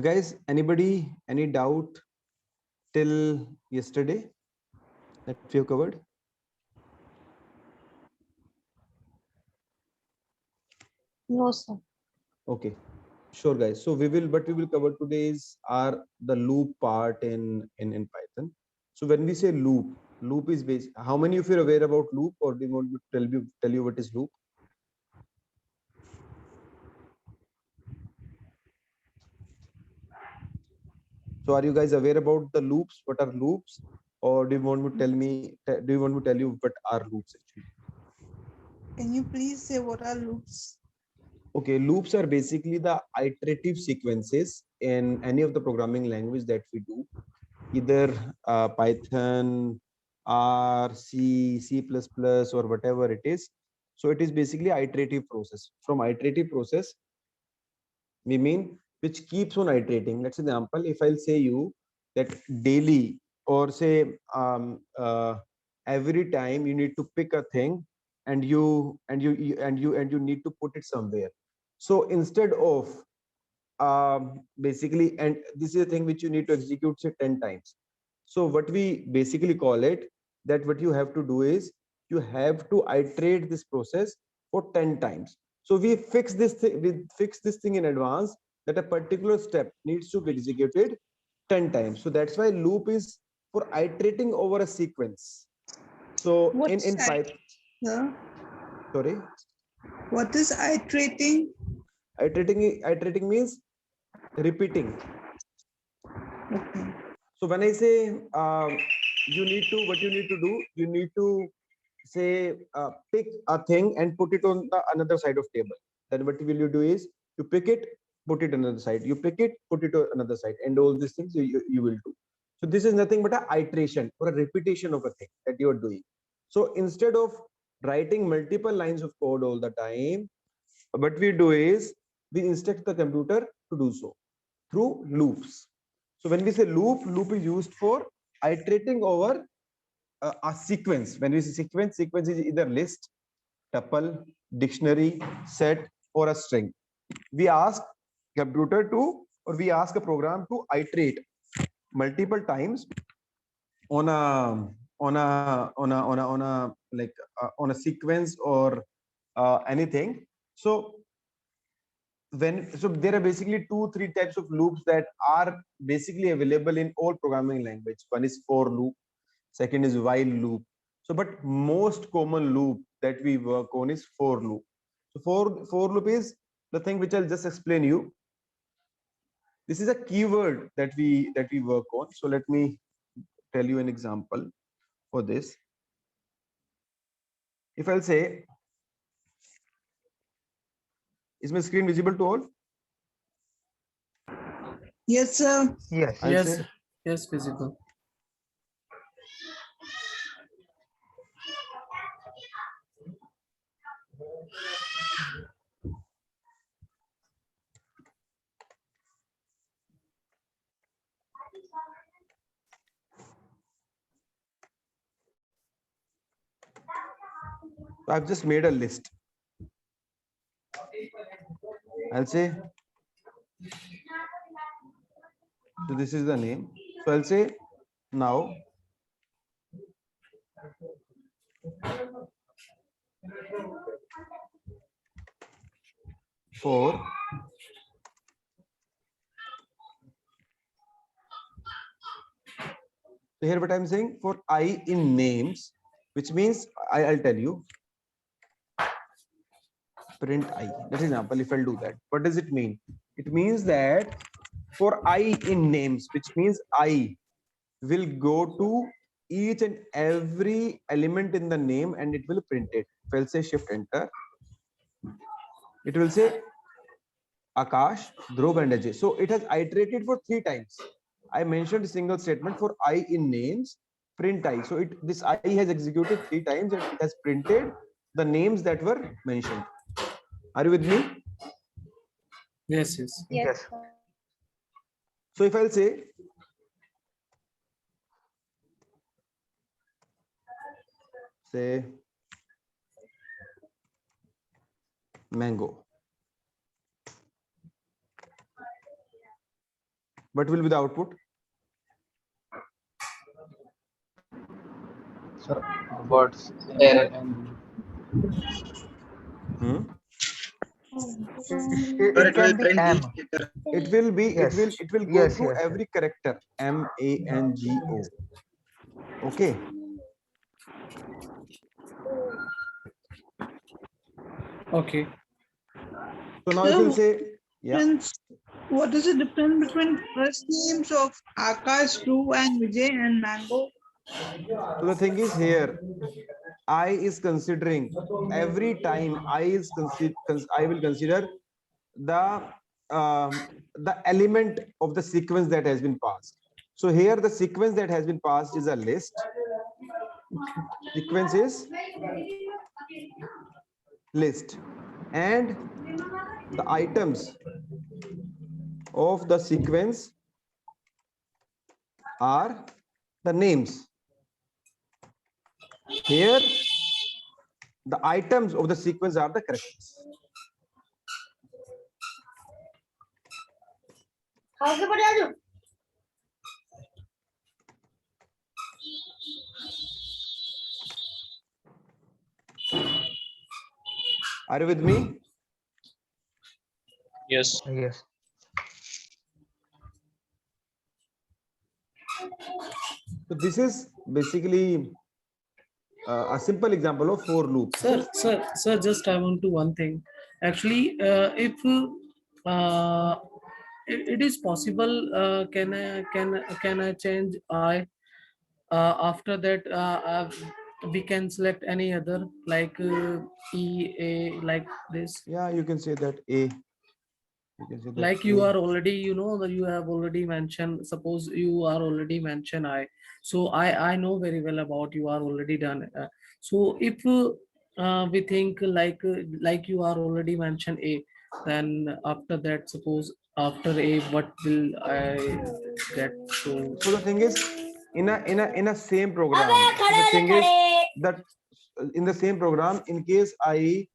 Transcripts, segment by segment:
Guys, anybody, any doubt till yesterday that we have covered? No, sir. Okay, sure, guys. So what we will cover today is the loop part in Python. So when we say loop is based. How many of you are aware about loop, or do you want me to tell you what is loop? So are you guys aware about the loops? What are loops? Or do you want me to do you want me to tell you what are loops actually? Can you please say what are loops? Okay, loops are basically the iterative sequences in any of the programming language that we do, either Python, R, C, C++, or whatever it is. So it is basically iterative process. From iterative process, we mean which keeps on iterating. Let's example, if I'll say you that daily, or say every time you need to pick a thing, and you need to put it somewhere. So instead of basically, and this is a thing which you need to execute say 10 times. So what we basically call it, that what you have to do is you have to iterate this process for 10 times. So we fix this thing in advance, that a particular step needs to be executed 10 times. So that's why loop is for iterating over a sequence. So What is in Python, Huh? sorry, What is iterating? iterating means repeating. Okay. So when I say what you need to do, you need to say pick a thing and put it on the another side of table. Then what will you do is you pick it, put it on another side. You pick it, put it on another side, and all these things you will do. So this is nothing but a iteration or a repetition of a thing that you are doing. So instead of writing multiple lines of code all the time, what we do is we instruct the computer to do so through loops. So when we say loop is used for iterating over a sequence. When we say sequence is either list, tuple, dictionary, set, or a string. We ask computer to, or we ask a program to iterate multiple times on a like on a sequence or anything. So there are basically three types of loops that are basically available in all programming language. One is for loop, second is while loop. So but most common loop that we work on is for loop. So for loop is the thing which I'll just explain you. This is a keyword that we work on. So let me tell you an example for this. If I'll say, is my screen visible to all? Yes, sir. Yes. I'll Yes, say yes, physical. I've just made a list. I'll say, so this is the name. So I'll say now for so here what I'm saying, for I in names, which means I'll tell you print I. That's example. If I'll do that, what does it mean? It means that for I in names, which means I will go to each and every element in the name and it will print it. If I'll say shift enter, it will say Akash, Dhruv, and Ajay. So it has iterated for 3 times. I mentioned a single statement for I in names, print I. So this I has executed 3 times and it has printed the names that were mentioned. Are you with me? Yes, yes. Yes, Yes. sir. So if I'll say mango. What will be the output? Sir, words A and Hmm? it can be M. It will be. Yes. It will go Yes, through yes, every character. MANGO. Okay. Okay. So now if So, you'll say, yeah. Friends, what is the difference between first names of Akash, Dhruv, and Vijay and Mango? So the thing is here, I is considering every time I will consider the the element of the sequence that has been passed. So here the sequence that has been passed is a list. Sequence is list, and the items of the sequence are the names. Here the items of the sequence are the characters. Are you with me? Yes. Yes. So this is basically a simple example of for loops. Sir, just I want to one thing. Actually, if it is possible, can I change I? After that, we can select any other like E A like this. Yeah, you can say that A. You can say that Like you A. are already, you know, that you have already mentioned. Suppose you are already mentioned I. So I know very well about you are already done. So if we think like you are already mentioned A, then after that, suppose after A, what will I get? So So the thing is, in a same program. So the thing is that in the same program, in case I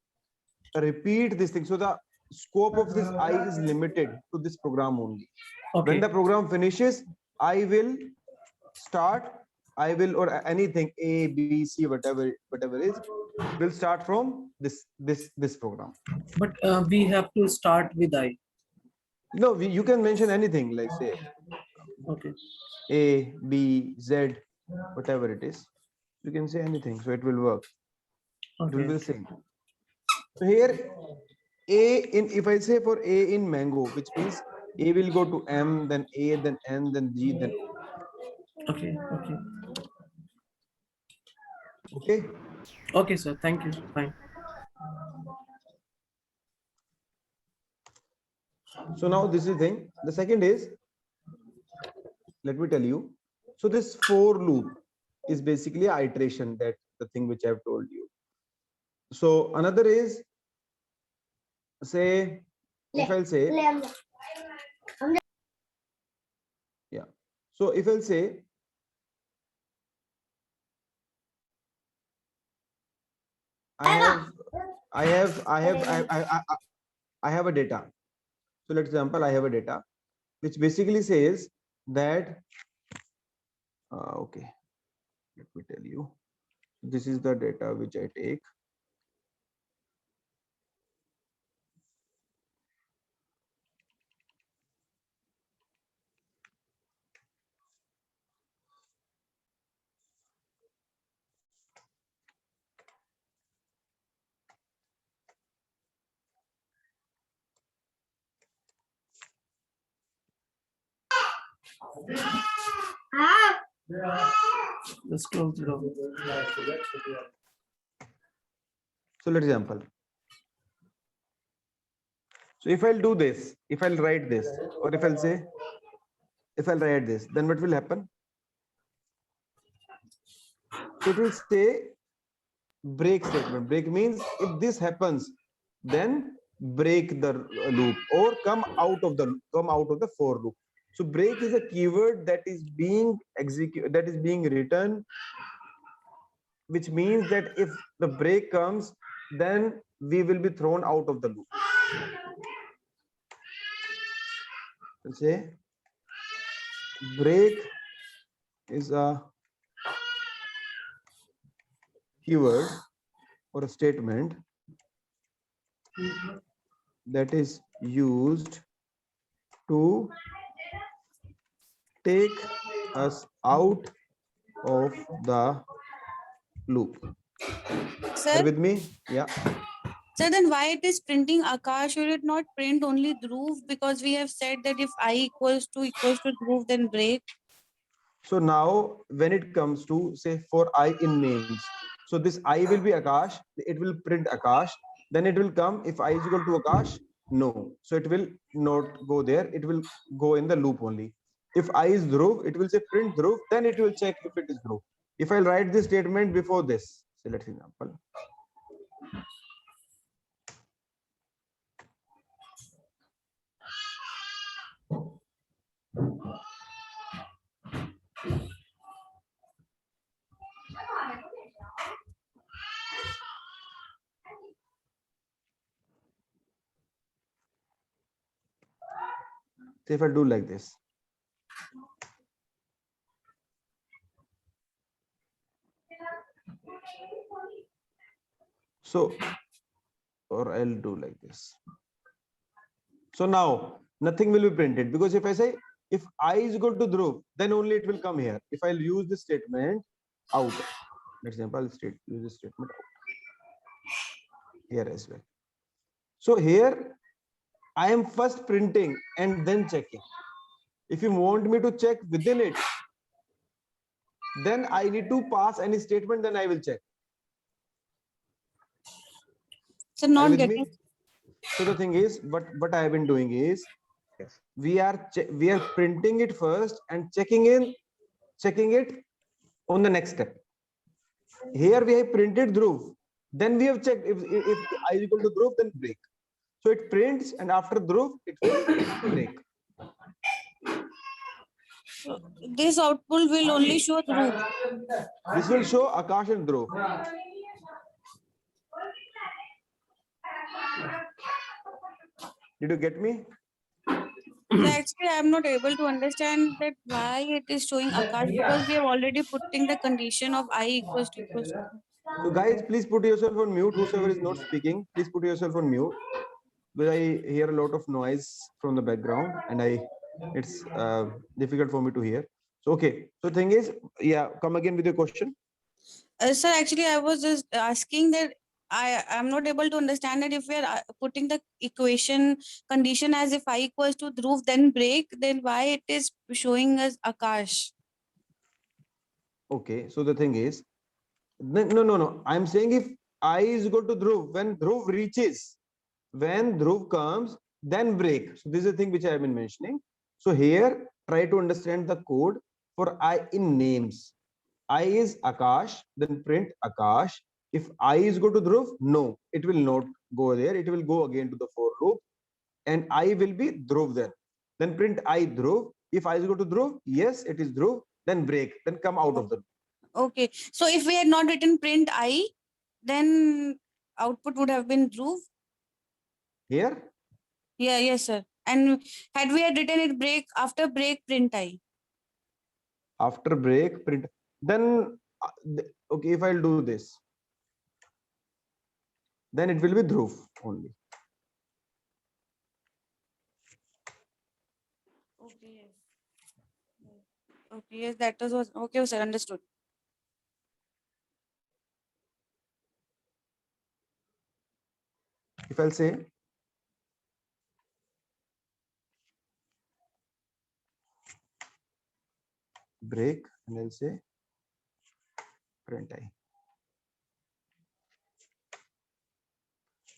repeat this thing, so the scope of this I is limited to this program only. When okay, the program finishes, I will start. I will or anything A, B, C, whatever is will start from this program. but we have to start with I. No, you can mention anything like say Okay. A, B, Z, whatever it is. You can say anything, so it will work. It will Okay. be the same. So here, A in if I say for A in mango, which means A will go to M, then A, then N, then G, then O. Okay. Okay. Okay. Okay, sir. Thank you. Fine. So now this is the thing. The second is, let me tell you. So this for loop is basically an iteration, that the thing which I have told you. So another is, say, if I'll say, yeah. So if I'll say, I have a data. So let's example, I have a data which basically says that, okay, let me tell you, this is the data which I take. Let's close it off. So let's example. So if I'll do this, if I'll write this, or if I'll say, if I'll write this, then what will happen? So it will say break statement. Break means if this happens, then break the loop or come out of the for loop. So break is a keyword that is being executed, that is being written, which means that if the break comes, then we will be thrown out of the loop. Say break is a keyword or a statement that is used to take us out of the loop. Are Sir, you with me? Yeah. sir, then why it is printing Akash? Should it not print only Dhruv? Because we have said that if I equals to Dhruv, then break. So now when it comes to say for I in names, so this I will be Akash, it will print Akash, then it will come if I is equal to Akash, no. So it will not go there, it will go in the loop only. If I is Dhruv, it will say print Dhruv, then it will check if it is Dhruv. If I write this statement before this, so let's example. So if I do like this, so, or I'll do like this. So now nothing will be printed because if I say if I is equal to Dhruv, then only it will come here. If I'll use this statement out, for example, I'll use this statement out here as well. So here I am first printing and then checking. If you want me to check within it, then I need to pass any statement, then I will check. So Are you not with getting. me? So the thing is, what I have been doing is, we are printing it first and checking it on the next step. Here we have printed Dhruv, then we have checked if I is equal to Dhruv, then break. So it prints and after Dhruv it will break. This output will only show Dhruv. This will show Akash and Dhruv. Did you get me? So actually, I am not able to understand that why it is showing Akash, because we have already putting the condition of I equals to Dhruv. So guys, please put yourself on mute. Whoever is not speaking, please put yourself on mute. Because I hear a lot of noise from the background and it's difficult for me to hear. So okay. So thing is, yeah, come again with your question. Sir, actually, I was just asking that I am not able to understand that if we are putting the equation condition as if I equals to Dhruv, then break, then why it is showing us Akash? Okay. So the thing is, no. I'm saying if I is equal to Dhruv, when Dhruv reaches, when Dhruv comes, then break. So this is the thing which I have been mentioning. So here, try to understand the code for I in names. I is Akash, then print Akash. If I is equal to Dhruv, no, it will not go there. It will go again to the for loop and I will be Dhruv then. Then print I Dhruv. If I is equal to Dhruv, yes, it is Dhruv, then break, then come out of the loop. Okay. So if we had not written print I, then output would have been Dhruv. Here? Yeah, yes, sir. And had we had written it break, after break, print I. After break, print. Then, okay, if I'll do this, then it will be Dhruv only. Okay. Okay, yes, that was okay, sir. Understood. If I'll say break and I'll say print I,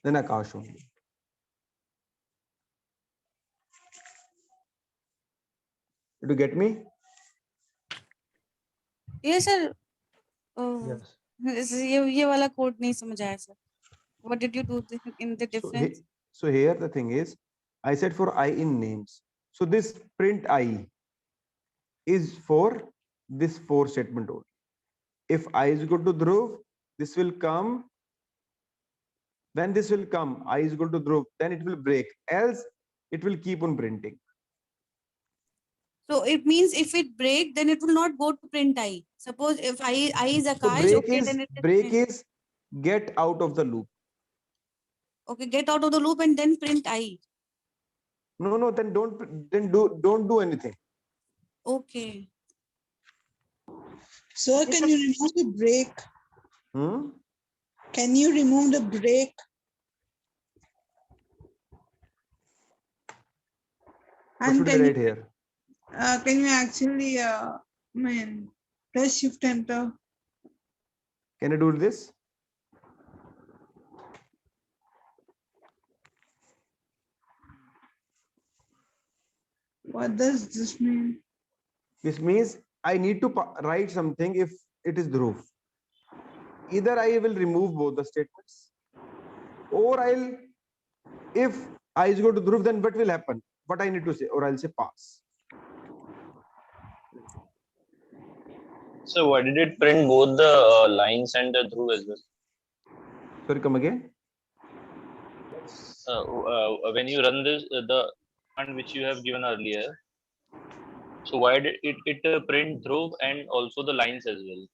then Akash only. Did you get me? Yes, sir. Oh, Yes. ये वाला code नहीं समझ आया sir. What did you do in the difference? So here the thing is, I said for I in names. So this print I is for this for statement only. If I is equal to Dhruv, this will come. When this will come, I is equal to Dhruv, then it will break. Else, it will keep on printing. So it means if it break, then it will not go to print I. Suppose if I is So Akash, okay, then it is break print. is get out of the loop. Okay, get out of the loop and then print I. No, then don't do anything. Okay. Sir, can you remove the break? Hmm? Can you remove the break? What And should I can write you, here? can you actually, press shift enter? Can I do this? What does this mean? This means I need to write something if it is Dhruv. Either I will remove both the statements, or if I is go to Dhruv, then what will happen? What I need to say, or I'll say pass. So why did it print both the lines and the Dhruv as well? Sorry, come again. When you run this, the command which you have given earlier, so why did it print Dhruv and also the lines as well?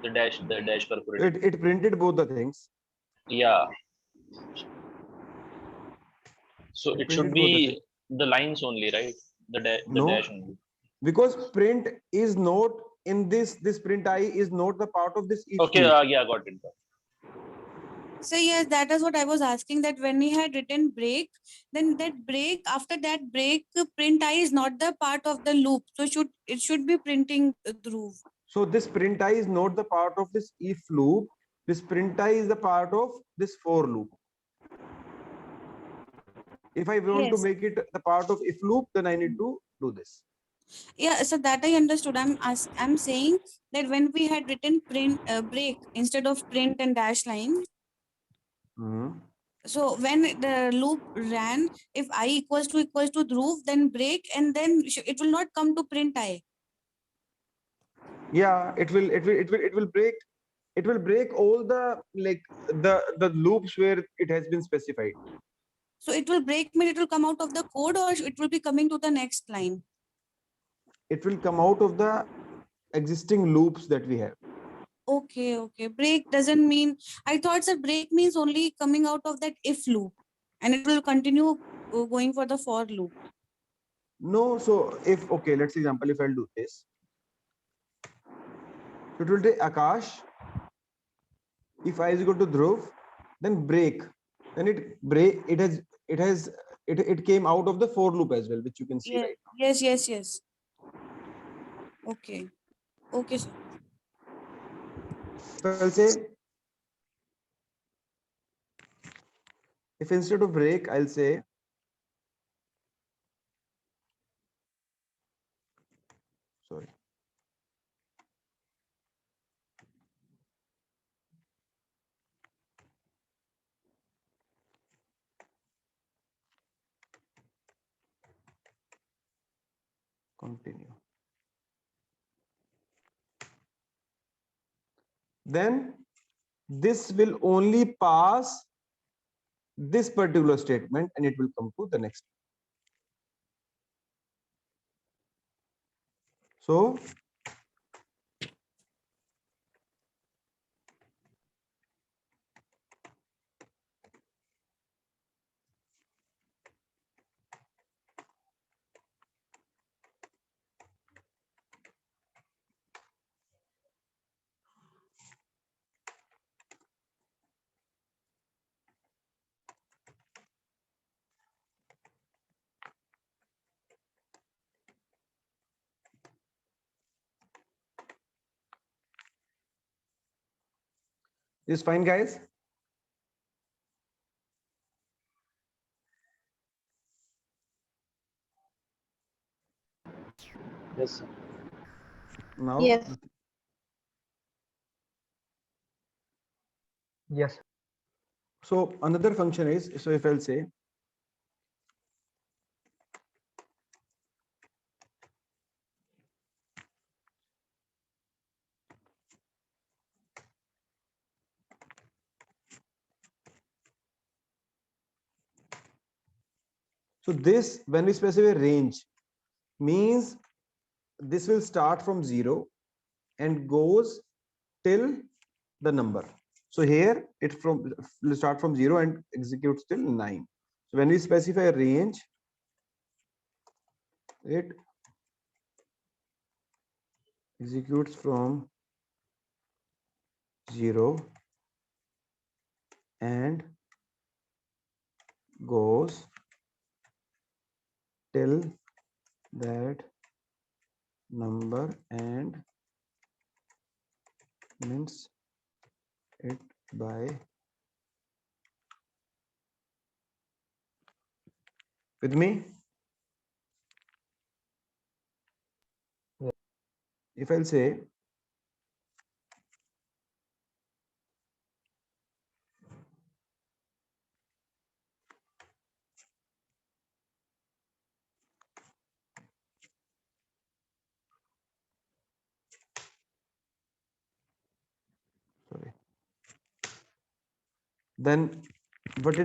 The dash perforated. It printed both the things. Yeah. So It it should printed both the be things. the lines only, right? The No, dash only. because print is not in this print I is not the part of this if Okay, loop. yeah, got it. So yes, that is what I was asking, that when we had written break, then that break, after that break, print I is not the part of the loop. So it should be printing Dhruv. So this print I is not the part of this if loop. This print I is the part of this for loop. If I want to Yes. make it the part of if loop, then I need to do this. Yeah, so that I understood. I'm saying that when we had written print break instead of print and dash line, Mhm. so when the loop ran, if I equals to Dhruv, then break, and then it will not come to print I. Yeah, it will break all the like the loops where it has been specified. So it will break, mean it will come out of the code, or it will be coming to the next line. It will come out of the existing loops that we have. Okay. Break doesn't mean, I thought that break means only coming out of that if loop, and it will continue going for the for loop. No, so if okay, let's example if I'll do this. So it will take Akash. If I is equal to Dhruv, then break. Then it came out of the for loop as well, which you can see Yeah. right Yes. Okay, sir. now. So I'll say if instead of break, I'll say sorry. Continue. Then this will only pass this particular statement and it will come to the next. So is fine, guys. Yes, sir. Now Yes. Yes. so another function is, so if I'll say so this when we specify range, means this will start from 0 and goes till the number. So here it will start from 0 and executes till 9. So when we specify a range, it executes from 0 and goes till that number and mints it by. With me? Yeah. If I'll say sorry, then but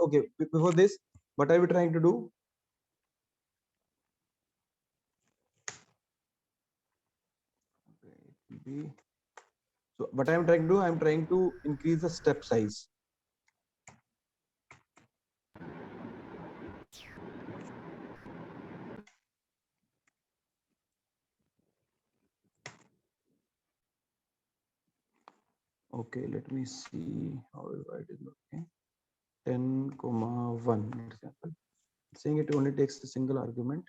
okay, before this, what are we trying to do? So what I'm trying to do, I'm trying to increase the step size. Okay, let me see how it is looking. 10, 1 example. Saying it only takes a single argument,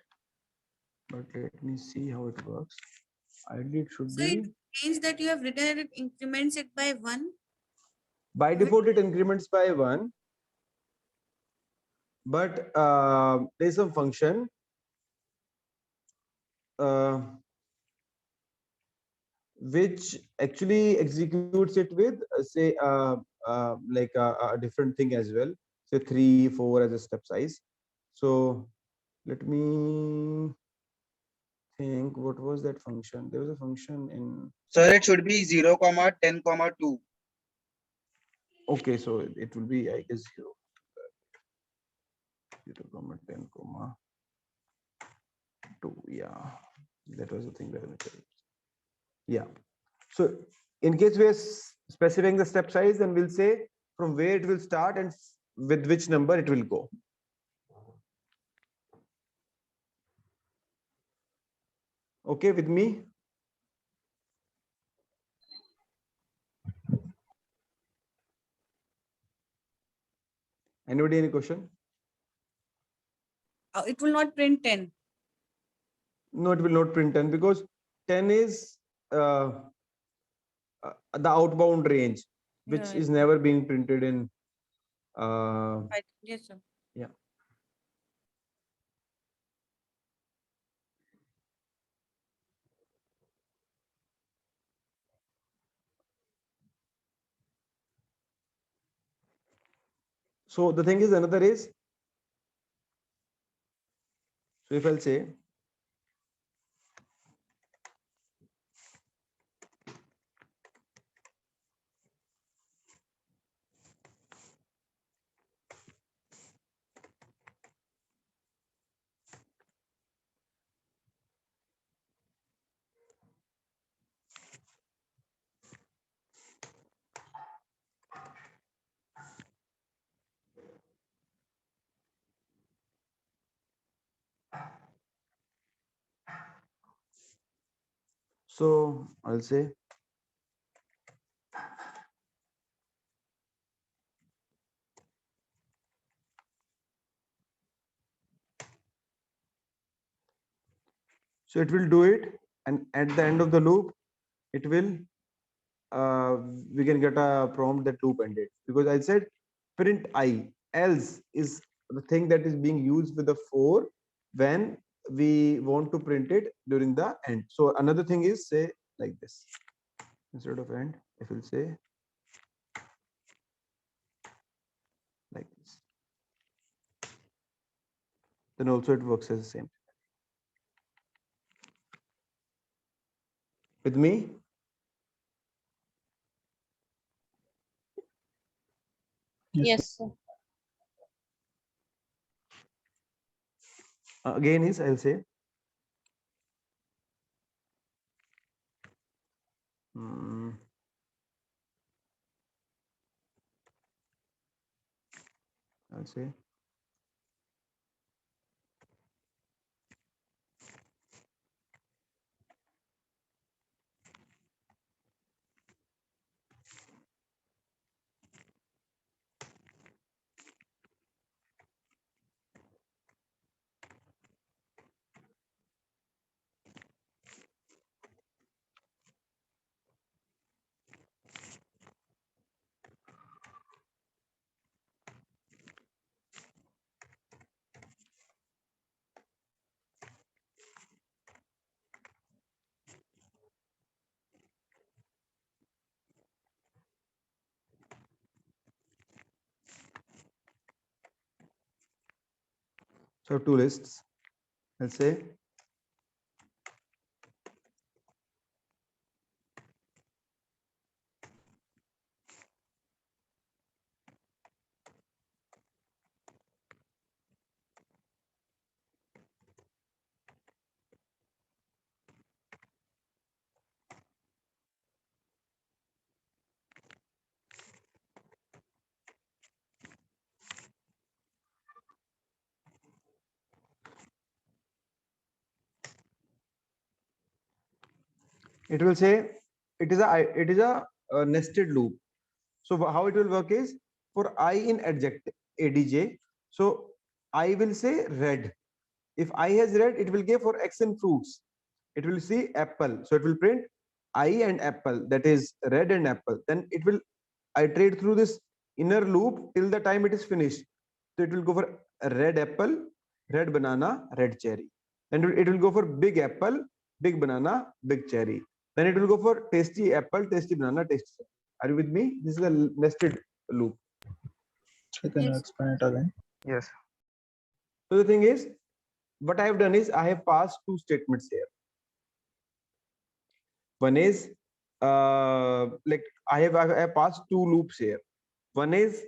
but let me see how it works. Ideally, it should So it be means that you have written it increments it by 1. by default it increments by 1, but there's some function which actually executes it with say like a different thing as well, say 3, 4 as a step size. So let me think, what was that function? There was a function in. Sir, it should be 0, 10, 2. Okay, so it will be, I guess, 0, 10, 2. Yeah, that was the thing that I made. Yeah. So in case we are specifying the step size, then we'll say from where it will start and with which number it will go. Okay, with me? Anybody any question? It will not print 10. No, it will not print 10 because 10 is the outbound range, which Yeah, is never being printed in. right. Yes, sir. Yeah. So the thing is, another is, so if I'll say so I'll say so it will do it, and at the end of the loop, it will we can get a prompt that loop ended, because I said print I, else is the thing that is being used with the for when we want to print it during the end. So another thing is, say like this, instead of end, if we'll say like this, then also it works as the same. With me? Yes, sir. Again is, I'll say I'll say. So two lists. Let's say it will say it is a nested loop. So how it will work is, for I in adjective adj, so I will say red. If I has red, it will give for x in fruits, it will see apple, so it will print I and apple, that is red and apple. Then it will iterate through this inner loop till the time it is finished. So it will go for a red apple, red banana, red cherry. Then it will go for big apple, big banana, big cherry. Then it will go for tasty apple, tasty banana, tasty cherry. Are you with me? This is a nested loop. So can you Yes. explain it again? Yes. So the thing is, what I have done is I have passed two statements here. One is like I have passed two loops here. One is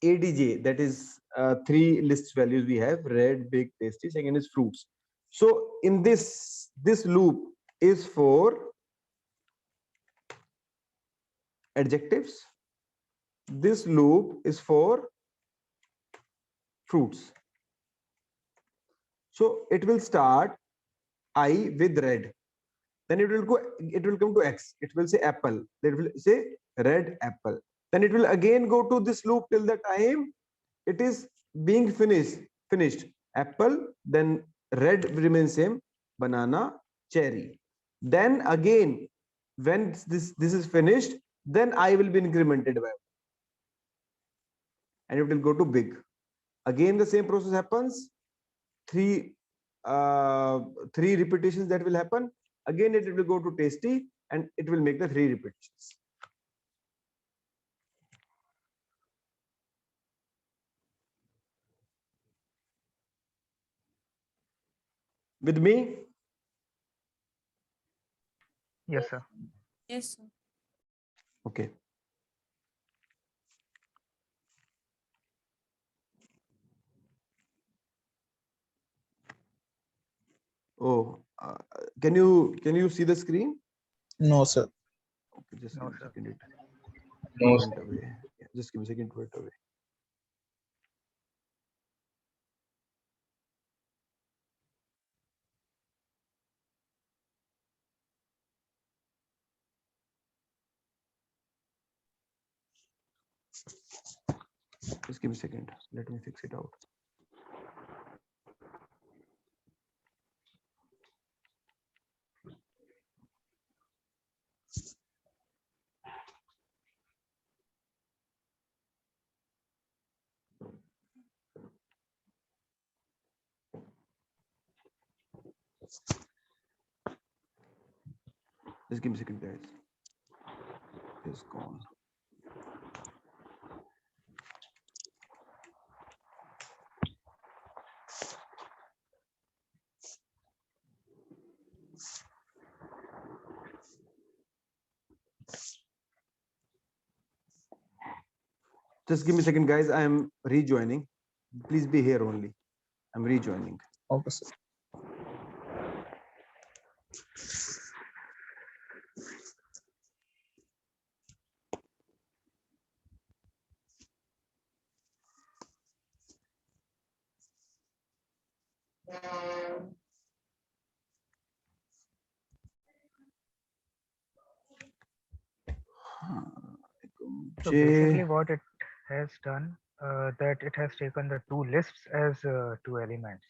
ADJ, that is three list values we have: red, big, tasty. Second is fruits. So in this loop is for adjectives. This loop is for fruits. So it will start I with red. Then it will come to X. It will say apple. Then it will say red apple. Then it will again go to this loop till the time it is being finished. Apple, then red remains same, banana, cherry. Then again, when this is finished, then I will be incremented by, and it will go to big. Again the same process happens. Three repetitions that will happen. Again it will go to tasty, and it will make the three repetitions. With me? Yes, sir. Yes, sir. Okay. Oh, can you see the screen? No, sir. Okay, just No, give me a sir. second. It No, went away. Yeah, just give me a second. It went away. Just give me a second. Let me fix it out. Just give me a second, guys. It's gone. Just give me a second, guys. I am rejoining. Please be here only. I'm rejoining. Okay, sir. So J. basically what it has done, that it has taken the two lists as two elements.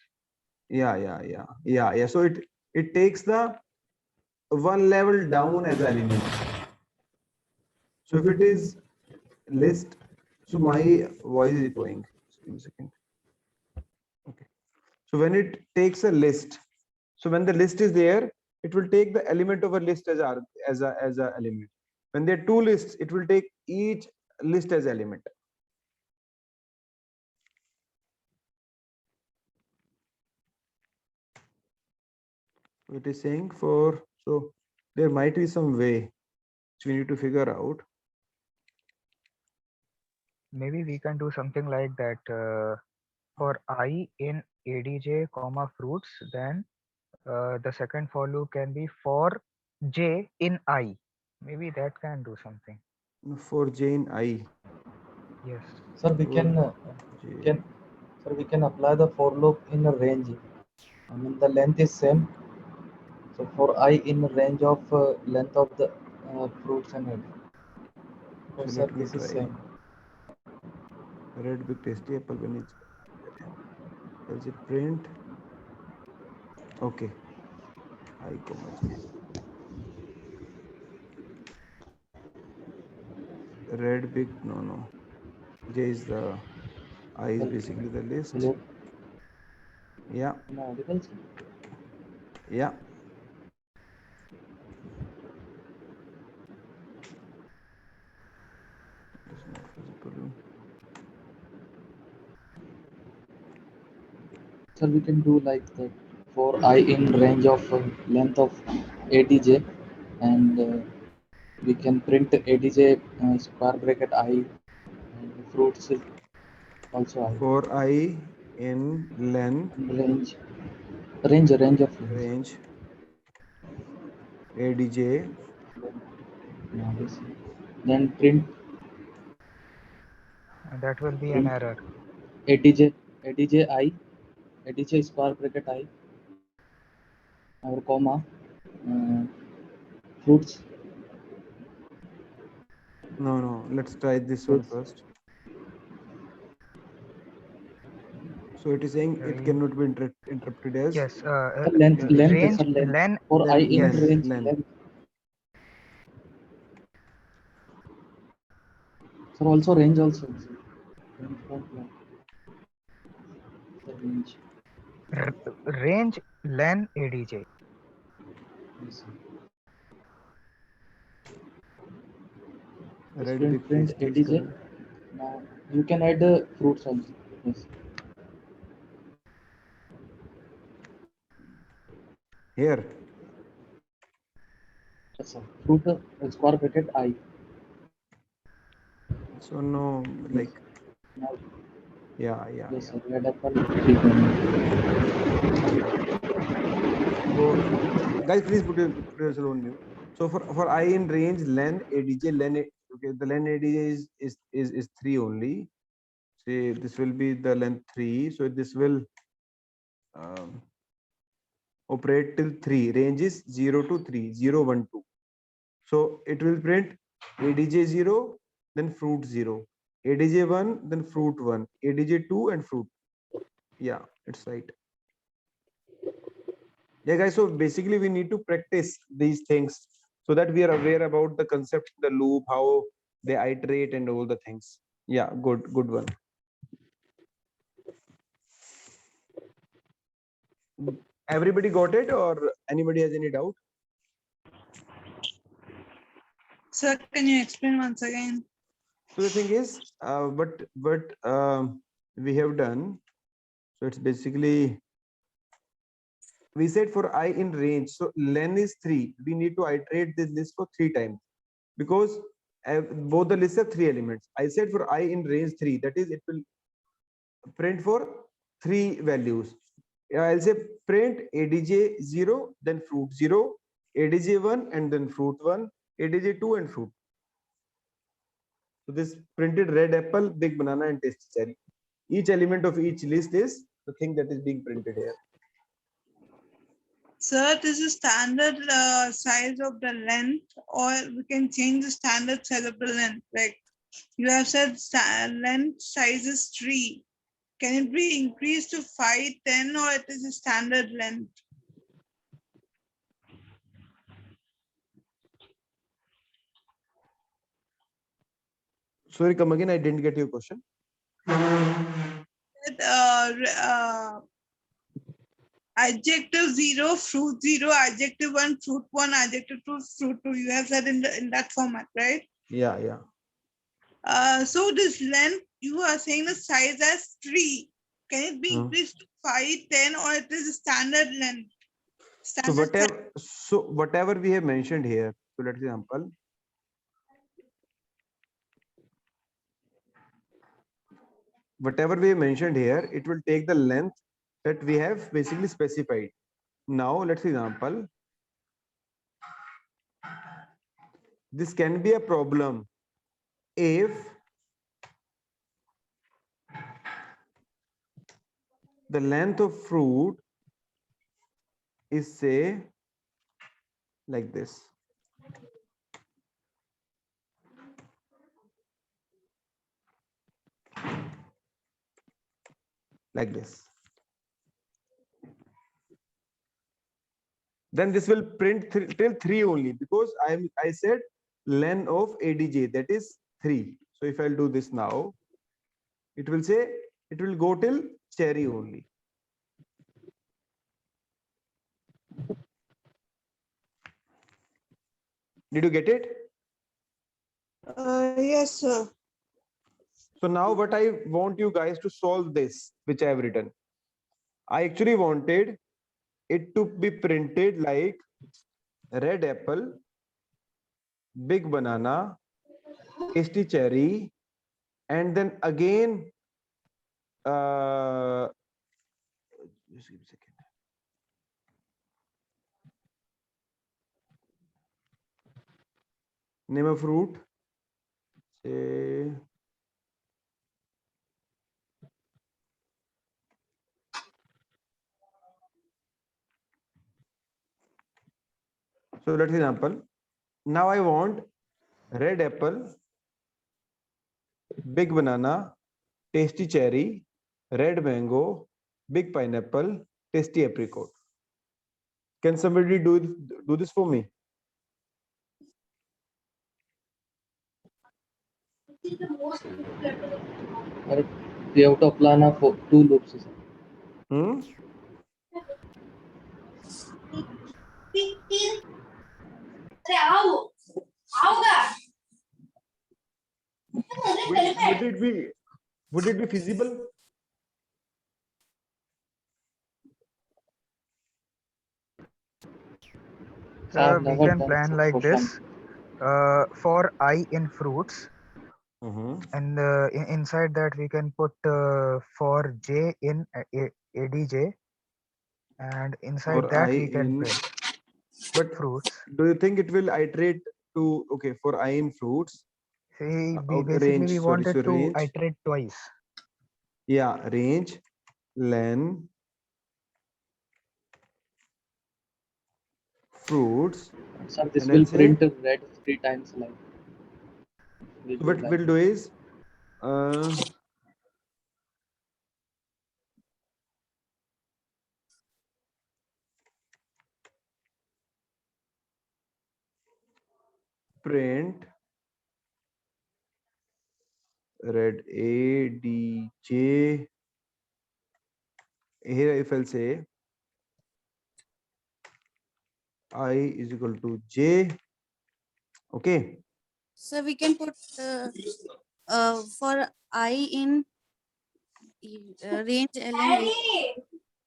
Yeah. So it takes the one level down as element. So if it is list, so my voice is going. Just give me a second. Okay. So when it takes a list, so when the list is there, it will take the element of a list as a element. When there are two lists, it will take each list as element. So it is saying for, so there might be some way which we need to figure out. Maybe we can do something like that. For I in ADJ comma fruits, then the second for loop can be for J in I. Maybe that can do something. For J in I. Yes. Sir, we J. can apply the for loop in a range. I mean the length is same. So for I in range of length of the fruits and egg. So Sir, let me this is try. same. Red big tasty apple when it's does it print? Okay. I comma J. Red big no. J is the I is basically the list. Hello. Yeah. Am I audible, sir? Yeah. It is not visible. Sir, we can do like that for I in range of length of ADJ, and we can print ADJ square bracket I, and fruits is also I. For I in len And range of range ADJ. Yeah, this. Then print That will be an error. ADJ I, ADJ square bracket I, or comma, fruits. No. Let's try this one first. So it is saying it cannot be interrupted as Yes. Length, Range sir, length. len. For I in Yes, range len. length. Sir, also range also. Sir. Range for length. The range. Range len ADJ. Yes, sir. Just Red big print tasty is ADJ. correct. Now you can add fruits also. Yes. Here. Yes, sir. Fruit square bracket I. So no, like Now, yeah. yes, sir. Red apple. 3 comma. So guys, please put yourself on mute. So for I in range len ADJ okay, the len ADJ is 3 only. Say this will be the length 3. So this will operate till 3. Range is 0 to 3, 0, 1, 2. So it will print ADJ 0, then fruit 0, ADJ 1, then fruit 1, ADJ 2, and fruit. Yeah, it's right. Yeah, guys. So basically, we need to practice these things so that we are aware about the concept, the loop, how they iterate, and all the things. Yeah, good one. Everybody got it, or anybody has any doubt? Sir, can you explain once again? So the thing is, what we have done. So it's basically, we said for I in range. So len is 3. We need to iterate this list for 3 times because both the lists have 3 elements. I said for I in range 3, that is, it will print for 3 values. I'll say print ADJ 0, then fruit 0, ADJ 1, and then fruit 1, ADJ 2, and fruit. So this printed red apple, big banana, and tasty cherry. Each element of each list is the thing that is being printed here. Sir, this is standard size of the length, or we can change the standard size of the length. Like you have said, length size is 3. Can it be increased to 5, 10, or it is a standard length? Sorry, come again. I didn't get your question. Adjective 0, fruit 0, adjective 1, fruit 1, adjective 2, fruit 2. You have said in that format, right? Yeah, yeah. So this length, you are saying the size as 3. Can it be increased to 5, 10, or it is a standard length? So whatever we have mentioned here. So let's example. Whatever we have mentioned here, it will take the length that we have basically specified. Now let's example. This can be a problem if the length of fruit is, say, like this. Like this. Then this will print till 3 only, because I said length of ADJ, that is 3. So if I'll do this now, it will say it will go till cherry only. Did you get it? Yes, sir. So now what I want you guys to solve this, which I have written. I actually wanted it to be printed like red apple, big banana, tasty cherry, and then again, just give me a second. Name a fruit. Say, so let's example. Now I want red apple, big banana, tasty cherry, red mango, big pineapple, tasty apricot. Can somebody do this for me? We have to plan for 2 loops. Hmm? Would it be feasible? We can plan like this. For I in fruits, and inside that we can put for J in ADJ, and inside For that I we can in, print but fruits. do you think it will iterate to, okay, for I in fruits? See, Range, we sorry, wanted so to range. iterate twice. Yeah, range, len, fruits. So this will print red 3 times like. What we'll do is, print red ADJ. Here if I'll say I is equal to J. Okay. So we can put for I in range ln.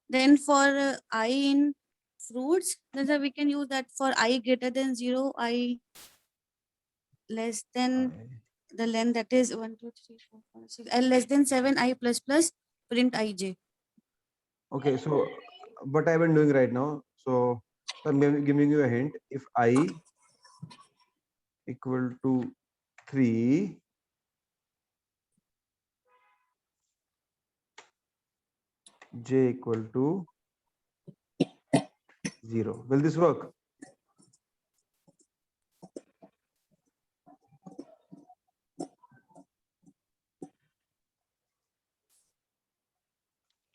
Then for I in fruits, then we can use that for I greater than 0, I less than the length, that is 1, 2, 3, 4, 5, 6, and less than 7, I plus plus print ij. Okay, so what I've been doing right now, so I'm giving you a hint. If I equal to 3, J equal to 0. Will this work?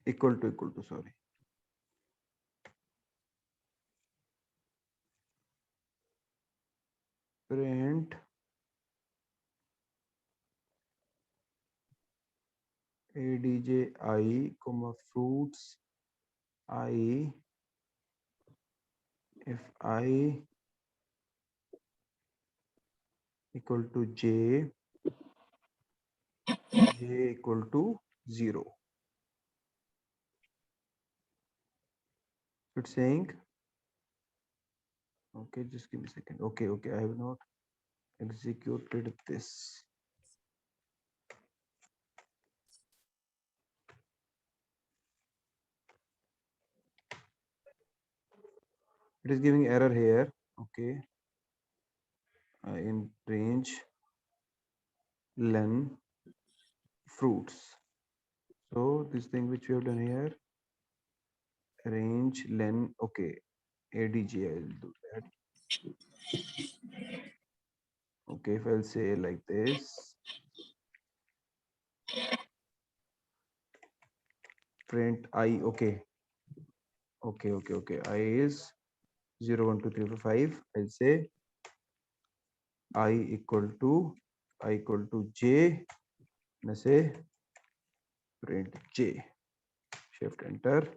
Equal to, sorry. Print adj I, comma fruits I, if I equal to j equal to 0. It's saying, okay, just give me a second. Okay, I have not executed this. It is giving error here. Okay, in range len fruits. So this thing which we have done here, range len, okay, adj, I will do that. Okay, if I'll say like this, print I, okay, I is 0 1 2 3 4 5. I'll say I equal to j, and I say print j, shift enter.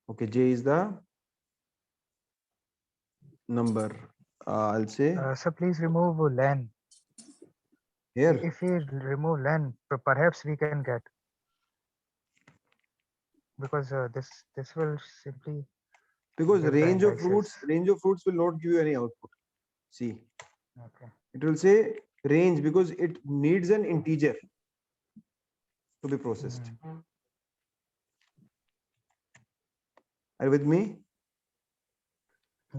Okay, j is the number. I'll say So please remove len. here, If we remove len, perhaps we can get, because this will simply because give the range of indices. fruits will not give you any output. See, Okay. it will say range because it needs an integer to be processed. Are you with me?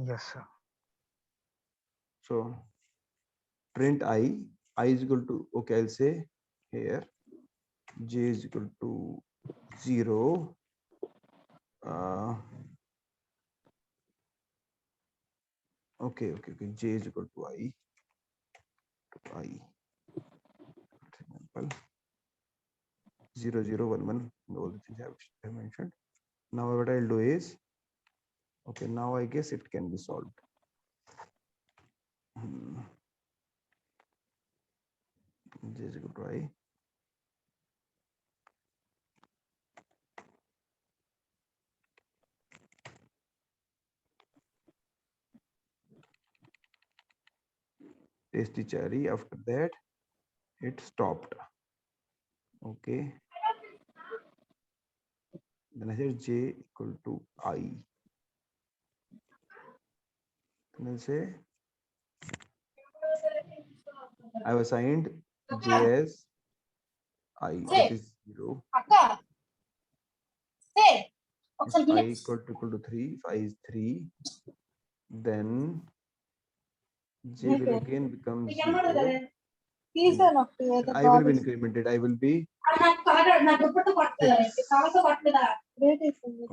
Yes, sir. So print I is equal to, okay, I'll say here j is equal to 0. Okay, j is equal to I. Example 0 0 1 1, all the things I have mentioned. Now what I'll do is, okay, now I guess it can be solved. J is equal to I. Tasty cherry. After that, it stopped. Okay. Then I said j equal to I. Then I'll say I've assigned j as I, that is 0. If I equal to 3, if I is 3, then j will again become 0. And I will be incremented. I will be 6.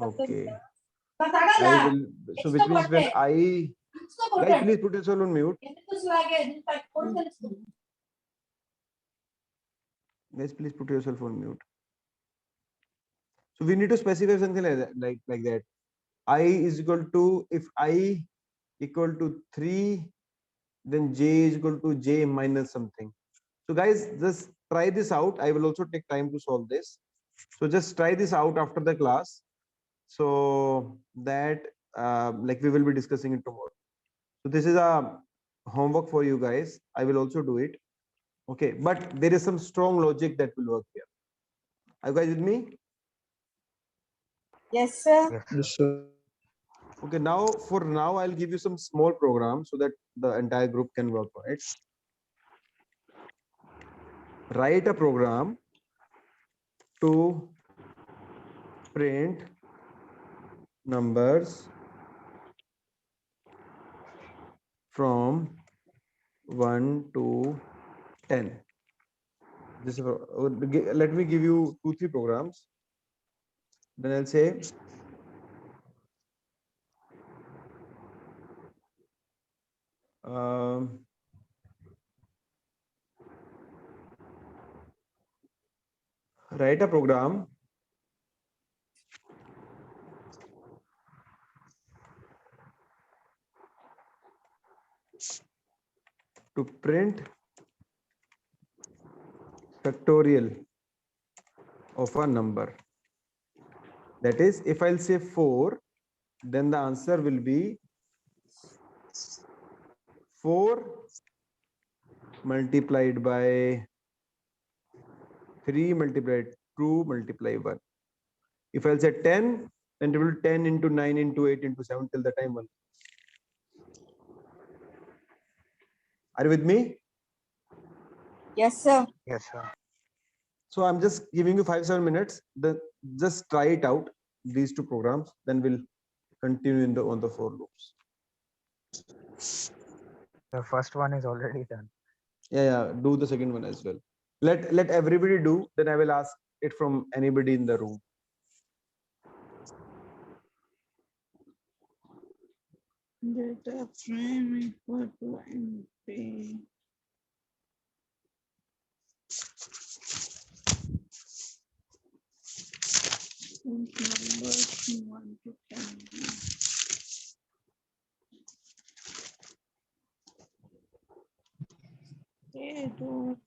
Okay. I will, so which means when I, guys, please put yourself on mute. Guys, please put yourself on mute. So we need to specify something like that, like that. I is equal to, if I equal to 3, then j is equal to j minus something. So guys, just try this out. I will also take time to solve this. So just try this out after the class, so that like we will be discussing it tomorrow. So this is a homework for you guys. I will also do it. Okay, but there is some strong logic that will work here. Are you guys with me? Yes, sir. Yes, sir. Okay, now for now I'll give you some small programs so that the entire group can work on it. Write a program to print numbers from 1 to 10. This is, let me give you 2-3 programs. Then I'll say um, write a program to print factorial of a number. That is, if I'll say 4, then the answer will be 4 multiplied by 3 multiplied 2 multiply 1. If I'll say 10, then it will 10 into 9 into 8 into 7 till the time 1. Are you with me? Yes, sir. Yes, sir. So I'm just giving you 5-7 minutes. Then just try it out, these two programs. Then we'll continue on the 4 loops. The first one is already done. Yeah. Do the second one as well. Let everybody do. Then I will ask it from anybody in the room. Data frame equal to NP. Numbers you want to carry. A dot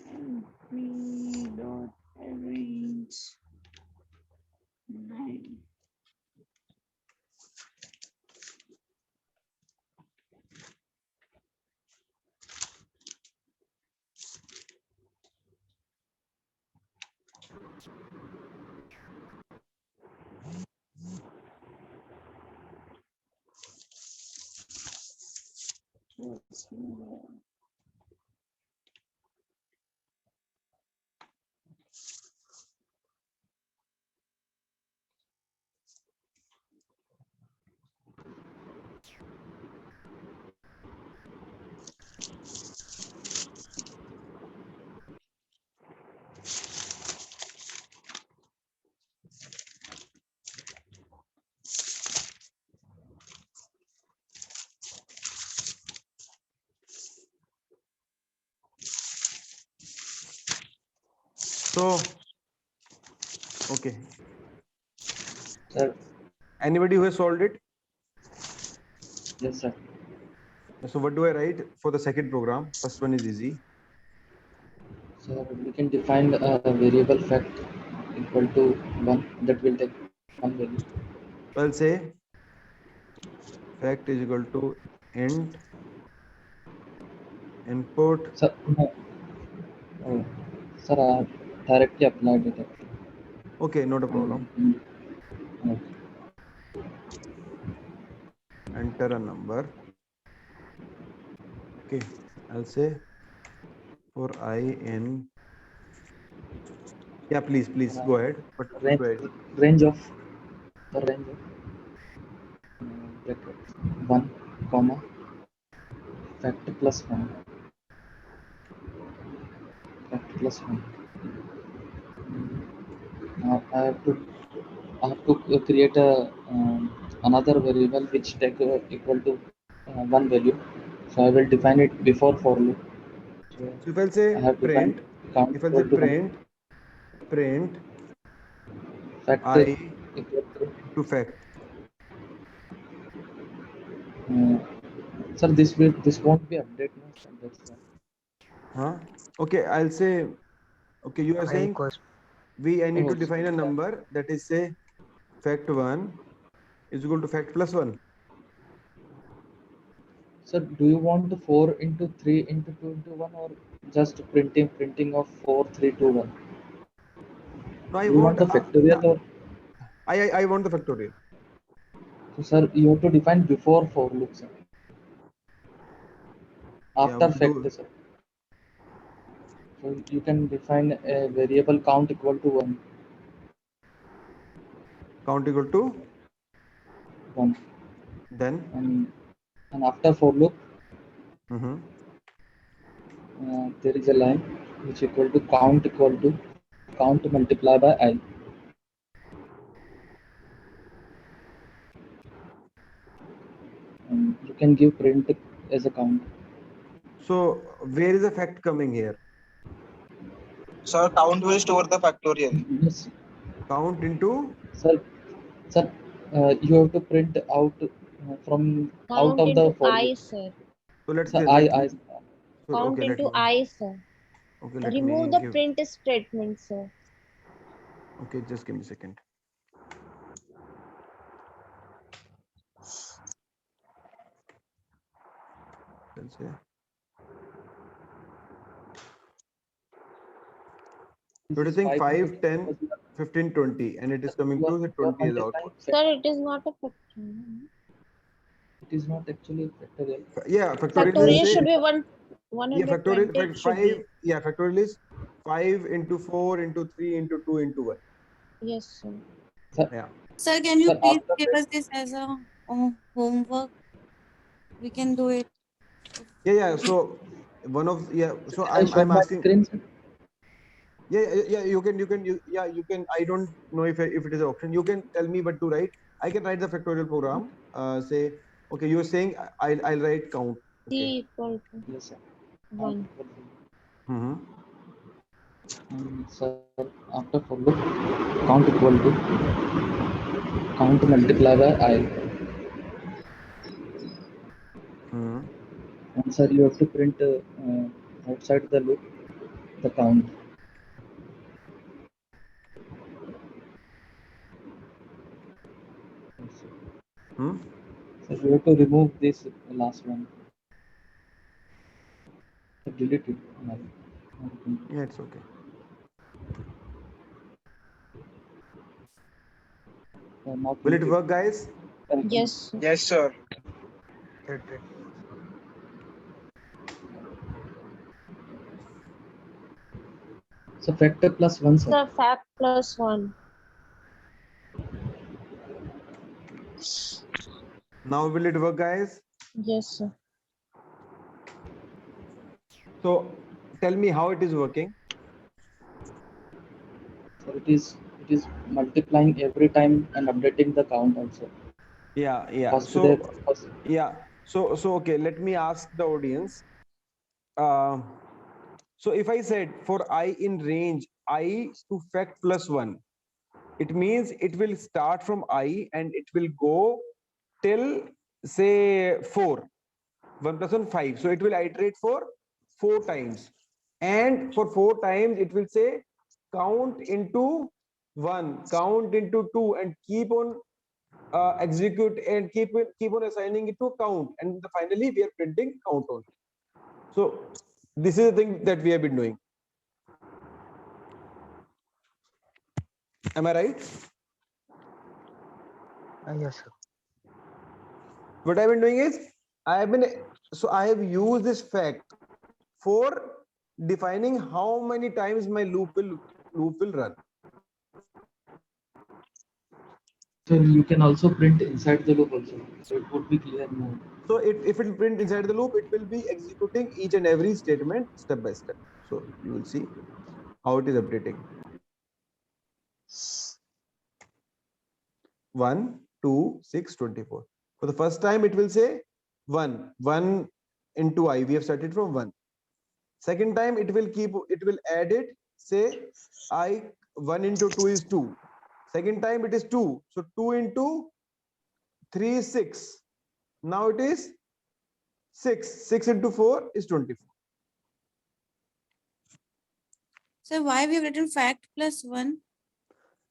NP dot arrange 9. So, okay. Sir, Anybody who has solved it? yes, sir. So what do I write for the second program? First one is easy. So we can define a variable fact equal to 1 that will take one value. I'll say fact is equal to int input. Sir, no. Oh, sir, I have directly applied it. Okay, not a problem. Okay. Enter a number. Okay, I'll say for I in. Yeah, please go ahead. But Range, go ahead. range of bracket 1 comma fact plus 1 fact plus 1. Now I have to create a another variable which take equal to one value. So I will define it before for loop. So So if I'll say I have defined print, count if I'll say equal to 1. print Fact I equal to fact. to sir, this won't be updated now, sir, that's why. Huh? Okay, I'll say. Okay, you are I saying equals I need Oh, to define a number that is say fact 1 is equal to fact plus 1. sir, do you want the 4 into 3 into 2 into 1 or just printing of 4 3 2 1? No, I Do you want want. the factorial or I want the factorial. so, sir, you have to define before for loop, sir. Yeah, After we'll fact, do sir. So you can define a variable count equal to 1. count equal to 1. then. And after for loop, Mm-hmm. there is a line which equal to count multiply by I. And you can give print as a count. So where is the fact coming here? Sir, count will store the factorial. Yes, Count into sir. Sir, you have to print out from out Count of the into for I, loop. sir. so let's Sir, say I so Count okay, let into me I, sir. okay, let Remove me the give print statement, sir. okay, just give me a second. Let's say so it is saying 5, 10, 15, 20, and it is coming to the 20 as output. Sir, it is not a factorial. It is not actually factorial. Yeah, factorial Factorial is should say, be yeah, 120. factorial It should be. 5, yeah, factorial is 5 into 4 into 3 into 2 into 1. Yes, sir. Sir, Yeah. Sir, can you sir, please after give that, us this as a homework? We can do it. Yeah. So one of so can I show I'm my asking. screen, sir? Yeah. You can you can. I don't know if it is an option. You can tell me what to write. I can write the factorial program. Say okay. You're saying I'll write count. C Okay. equal to Yes, sir. 1. Mm-hmm. Sir, after for loop, count equal to count multiply by I. Mm-hmm. And sir, you have to print outside the loop the count. Hmm? So you have to remove this last one. Delete it. Yeah, it's okay. Not Will it delete work, guys? Yes, sir. Yes, sir. So factor plus 1, sir. Sir, fact plus 1. Now will it work, guys? Yes, sir. So tell me how it is working. So it is multiplying every time and updating the count also. Yeah. First So first, yeah. So okay. Let me ask the audience. So if I said for I in range I to fact plus 1, it means it will start from I and it will go till say 4. 1 plus 1 5. So it will iterate for 4 times, and for 4 times it will say count into 1, count into 2, and keep on execute and keep on assigning it to count, and finally we are printing count only. So this is the thing that we have been doing. Am I right? Yes, sir. What I've been doing is I have used this fact for defining how many times my loop will run. so you can also print inside the loop also. So it would be clear more. So if it print inside the loop, it will be executing each and every statement step by step. So you will see how it is updating. 1, 2, 6, 24. For the first time, it will say 1 into I. We have started from 1. Second time, it will add it. Say I 1 into 2 is 2. Second time, it is 2. So 2 into 3 is 6. Now it is 6. 6 into 4 is 24. So why we have written fact plus 1?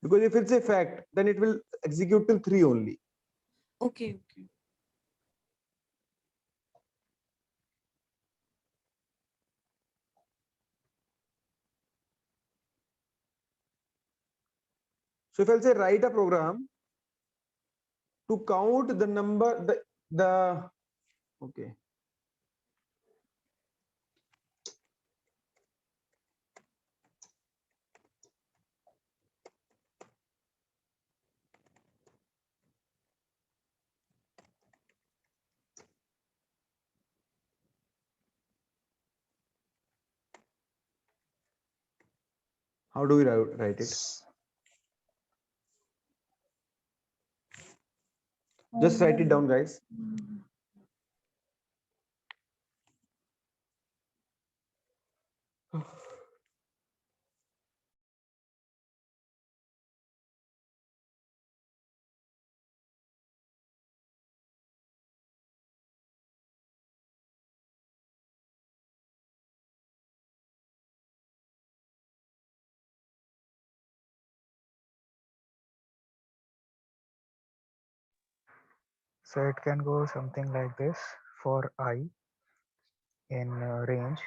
Because if it's a fact, then it will execute till 3 only. Okay. So if I'll say write a program to count the number, okay. How do we write it? Just write it down, guys. So it can go something like this for I in range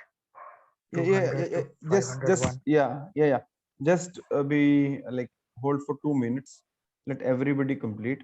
Yeah, 200 to just 501. yeah. Just be like hold for 2 minutes. Let everybody complete.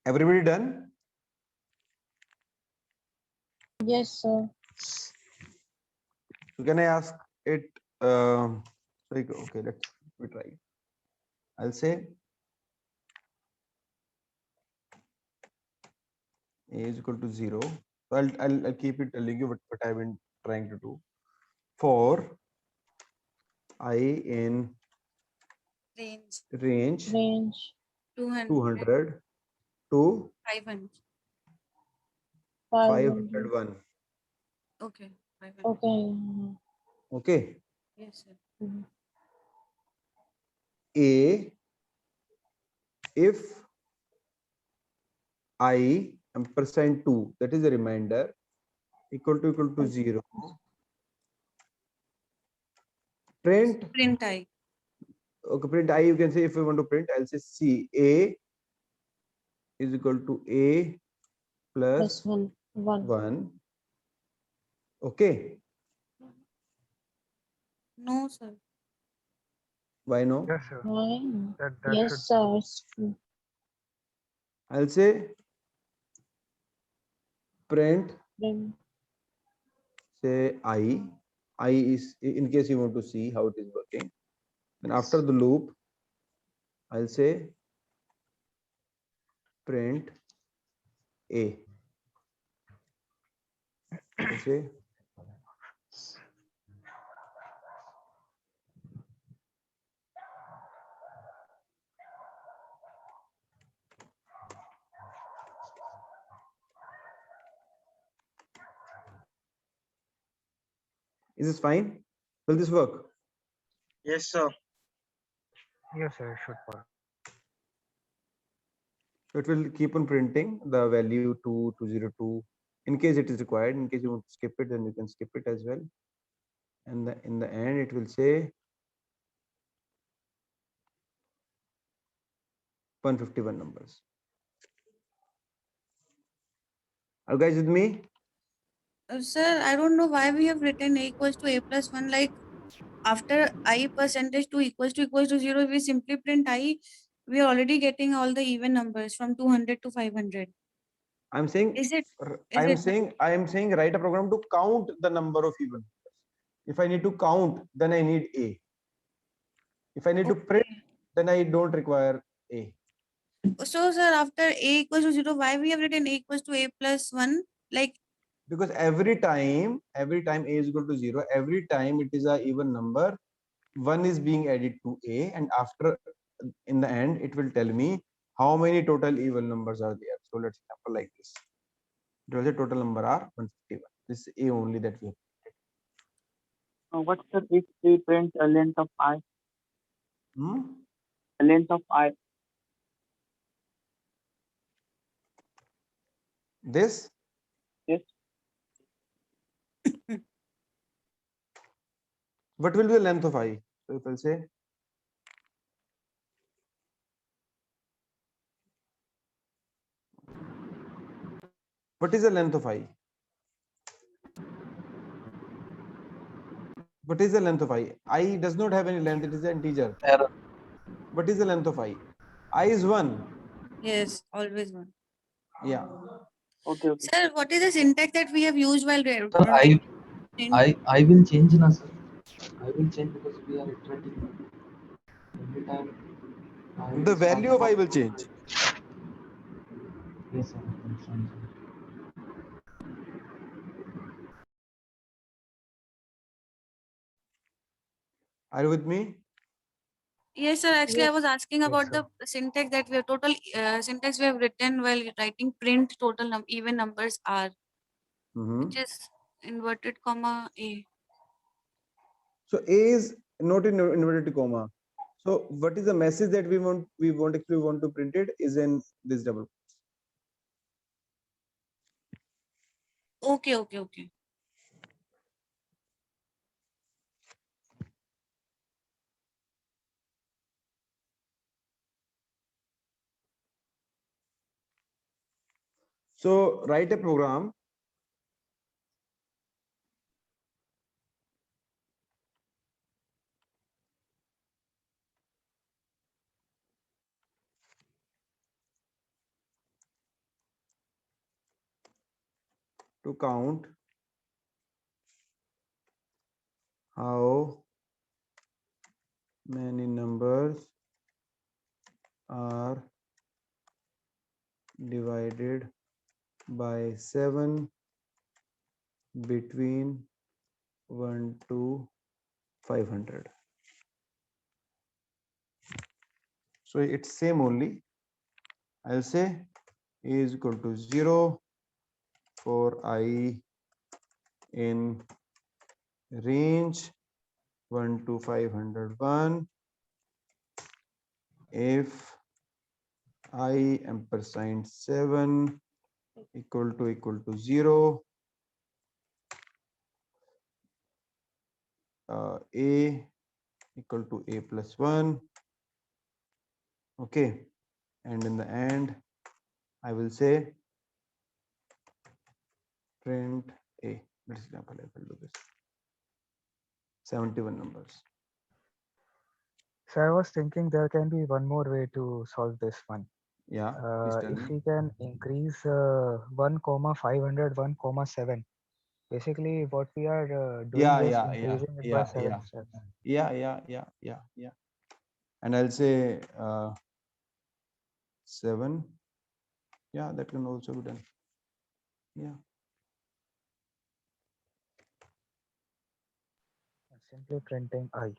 Everybody done? Yes, sir. So can I ask it? Like, okay, let's we try. I'll say a is equal to 0. So I'll keep it telling you what I've been trying to do. For I in Range range Range 200, 200 to 500. 500. 501. Okay, 500. Okay. Okay. Yes, sir. Mhm. A if I ampersand 2, that is a reminder, equal to 0. Print, Print I. okay, print I, you can say if you want to print, I'll say C, A is equal to A Plus plus 1. 1. 1. Okay. No, sir. Why no? Yes, sir. Why? That Yes, should sir. It's true. I'll say print, Print. say I is in case you want to see how it is working. Then after the loop, I'll say print A. I'll say is this fine? Will this work? Yes, sir. yes, sir, it should work. So it will keep on printing the value 2202 in case it is required. In case you want to skip it, then you can skip it as well. And in the end, it will say 151 numbers. Are you guys with me? Sir, I don't know why we have written a equals to a plus 1. Like after I percentage 2 equals to 0, we simply print I. We are already getting all the even numbers from 200 to 500. I'm saying Is it? I Is it? am saying write a program to count the number of even numbers. If I need to count, then I need A. If I need to print, Okay. then I don't require A. So, sir, after a equals to 0, why we have written a equals to a plus 1? Like, Because every time A is equal to 0, every time it is a even number, 1 is being added to A, and after in the end it will tell me how many total even numbers are there. So let's example like this. It was a total number are 151. This is A only that we have. What's the if we print a length of I? Hmm? A length of I. This Yes. what will be the length of I? So if I'll say what is the length of I? What is the length of I? I does not have any length. It is an integer. Error. What is the length of I? I is 1. Yes, always one. Yeah. Okay, okay. Sir, what is the syntax that we have used while Sir, writing? I will change now, sir. I will change because we are iterating every time. I will The start value of I from- will change. Yes, sir. I understand, sir. Are you with me? Yes, sir. Actually, I Yes. was asking Yes, about sir. the syntax that we have total syntax we have written while writing print total even numbers are, which is inverted comma a. So A is not in inverted comma. So what is the message that we want to print it is in this double. Okay, okay, okay. So write a program to count how many numbers are divided by 7 between 1 to 500. So it's same only. I'll say A is equal to 0 for I in range 1 to 501 if I ampersand 7 equal to 0, A equal to A plus 1. Okay, and in the end I will say print A. Let's example, I will do this. 71 numbers. So I was thinking there can be one more way to solve this one. Yeah, please tell If me. we can increase 1 comma 500 1 comma 7. Basically, what we are doing Yeah, is yeah, increasing it by 7 steps. yeah. And I'll say 7. Yeah, that can also be done. Yeah. Simply printing I.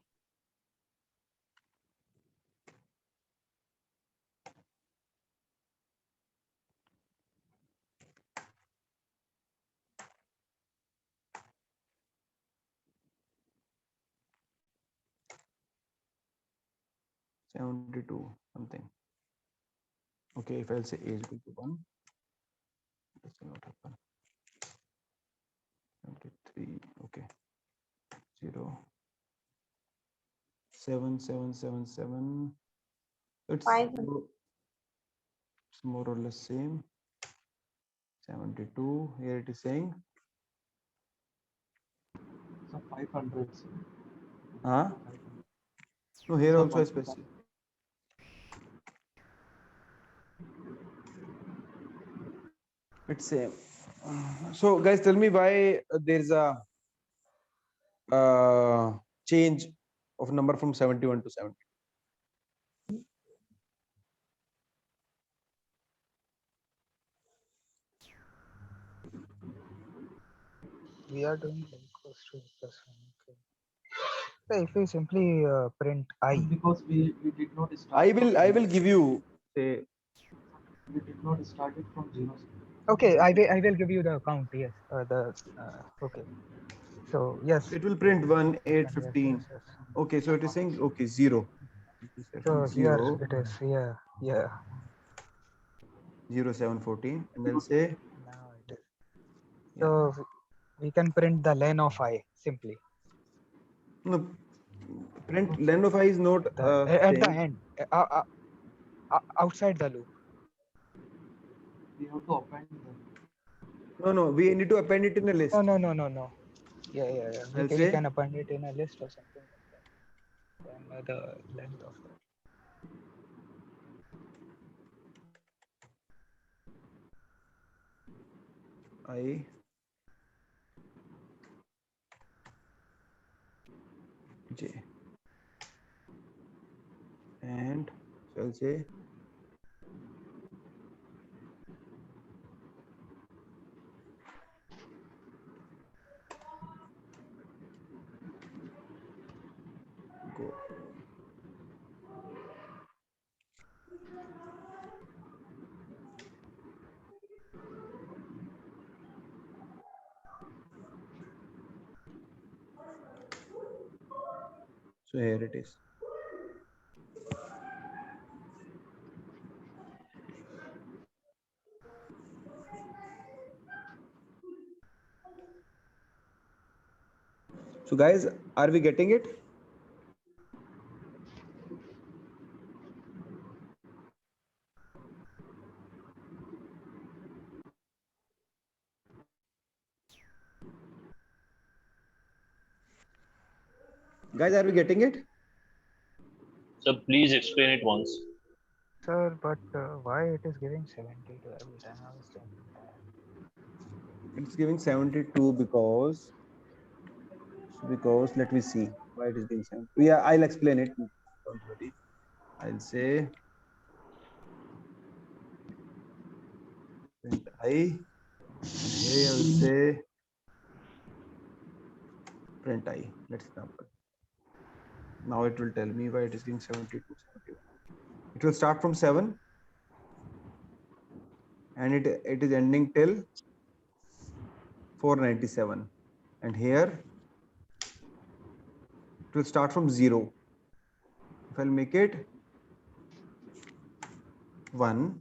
$72 something. Okay, if I'll say A is equal to 1, this will not happen. 73. Okay. 0 7 7 7 7. It's 500. it's more or less same. 72. Here it is saying. So 500. Sir. Huh? No, here So also I 1 to specify. It's same. So guys, tell me why there's a change of number from 71 to 70. We are doing equals to plus 1. Okay. So if we simply print I. Because we did not start. I will give you say. We did not start it from 0. Okay, I will give you the count. Yes. Okay. So yes. It will print 1 8 Yes, 15. yes. Okay, so it is saying okay 0. So here 0 it is. Yeah. 0 7 14, and then say. Now it is. So we can print the len of I simply. No, print len of I is not At the thing. end, outside the loop. We have to append them. No, we need to append it in a list. No. Yeah. I'll We say can append it in a list or something like that. Then the length of that. I j, and so I'll say go. So here it is. So guys, are we getting it? Guys, are we getting it? So please explain it once. Sir, but why it is giving 72 every time? I was thinking that. It's giving 72 because let me see why it is giving 72. Yeah, I'll explain it. Don't worry. I'll say print I. Here I'll say print I. Let's example. Now it will tell me why it is giving 72, 71. It will start from 7 and it is ending till 497. And here it will start from 0. If I'll make it 1,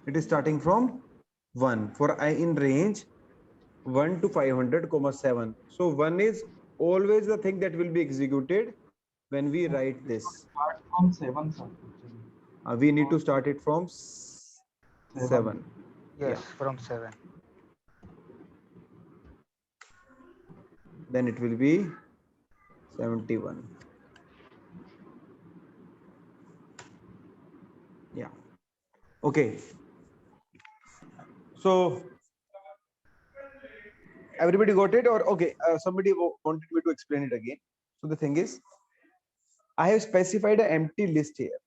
it is starting from 1 for I in range 1 to 500, 7. So 1 is always the thing that will be executed when we write this. Start from 7, sir. We need to start it from 7. Yes, Yeah. from 7. Then it will be 71. Yeah. Okay. So everybody got it, or okay? Somebody wanted me to explain it again. So the thing is, I have specified an empty list here.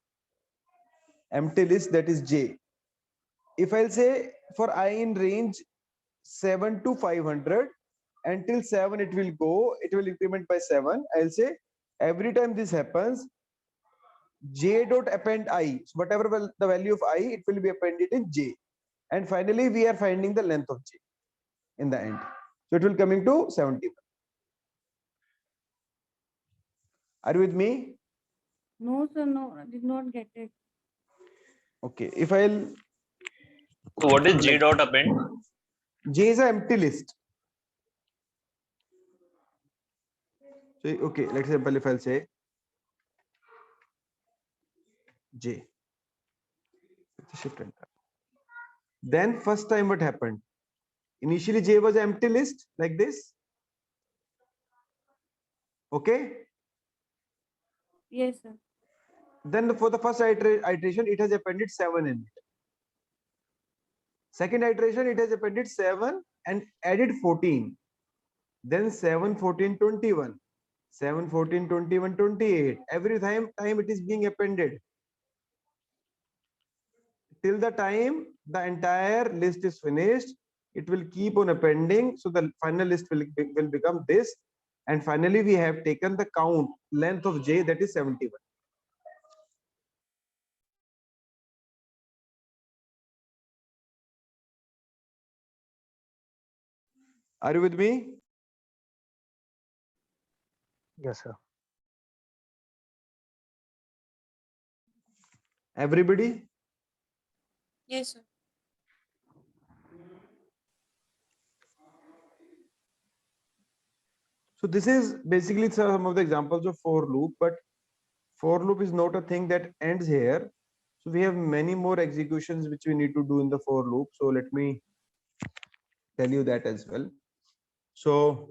Empty list, that is J. If I'll say for I in range 7 to 500, until 7 it will go, it will increment by 7. I'll say every time this happens, J dot append I. So whatever the value of I, it will be appended in J. And finally, we are finding the length of J in the end. So it will coming to 71. Are you with me? No, sir, no, I did not get it. Okay. If I'll So what is J dot append? J is an empty list. So okay, let's example if I'll say J. Shift enter. Then first time what happened? Initially J was an empty list like this. Okay. Yes, sir. Then for the first iteration, it has appended 7 in it. Second iteration, it has appended 7 and added 14. Then 7, 14, 21. 7, 14, 21, 28. Every time it is being appended. Till the time the entire list is finished, it will keep on appending. So the final list will become this. And finally, we have taken the count length of J, that is 71. Are you with me? Yes, sir. Everybody? Yes, sir. So this is basically some of the examples of for loop, but for loop is not a thing that ends here. So we have many more executions which we need to do in the for loop. So let me tell you that as well. So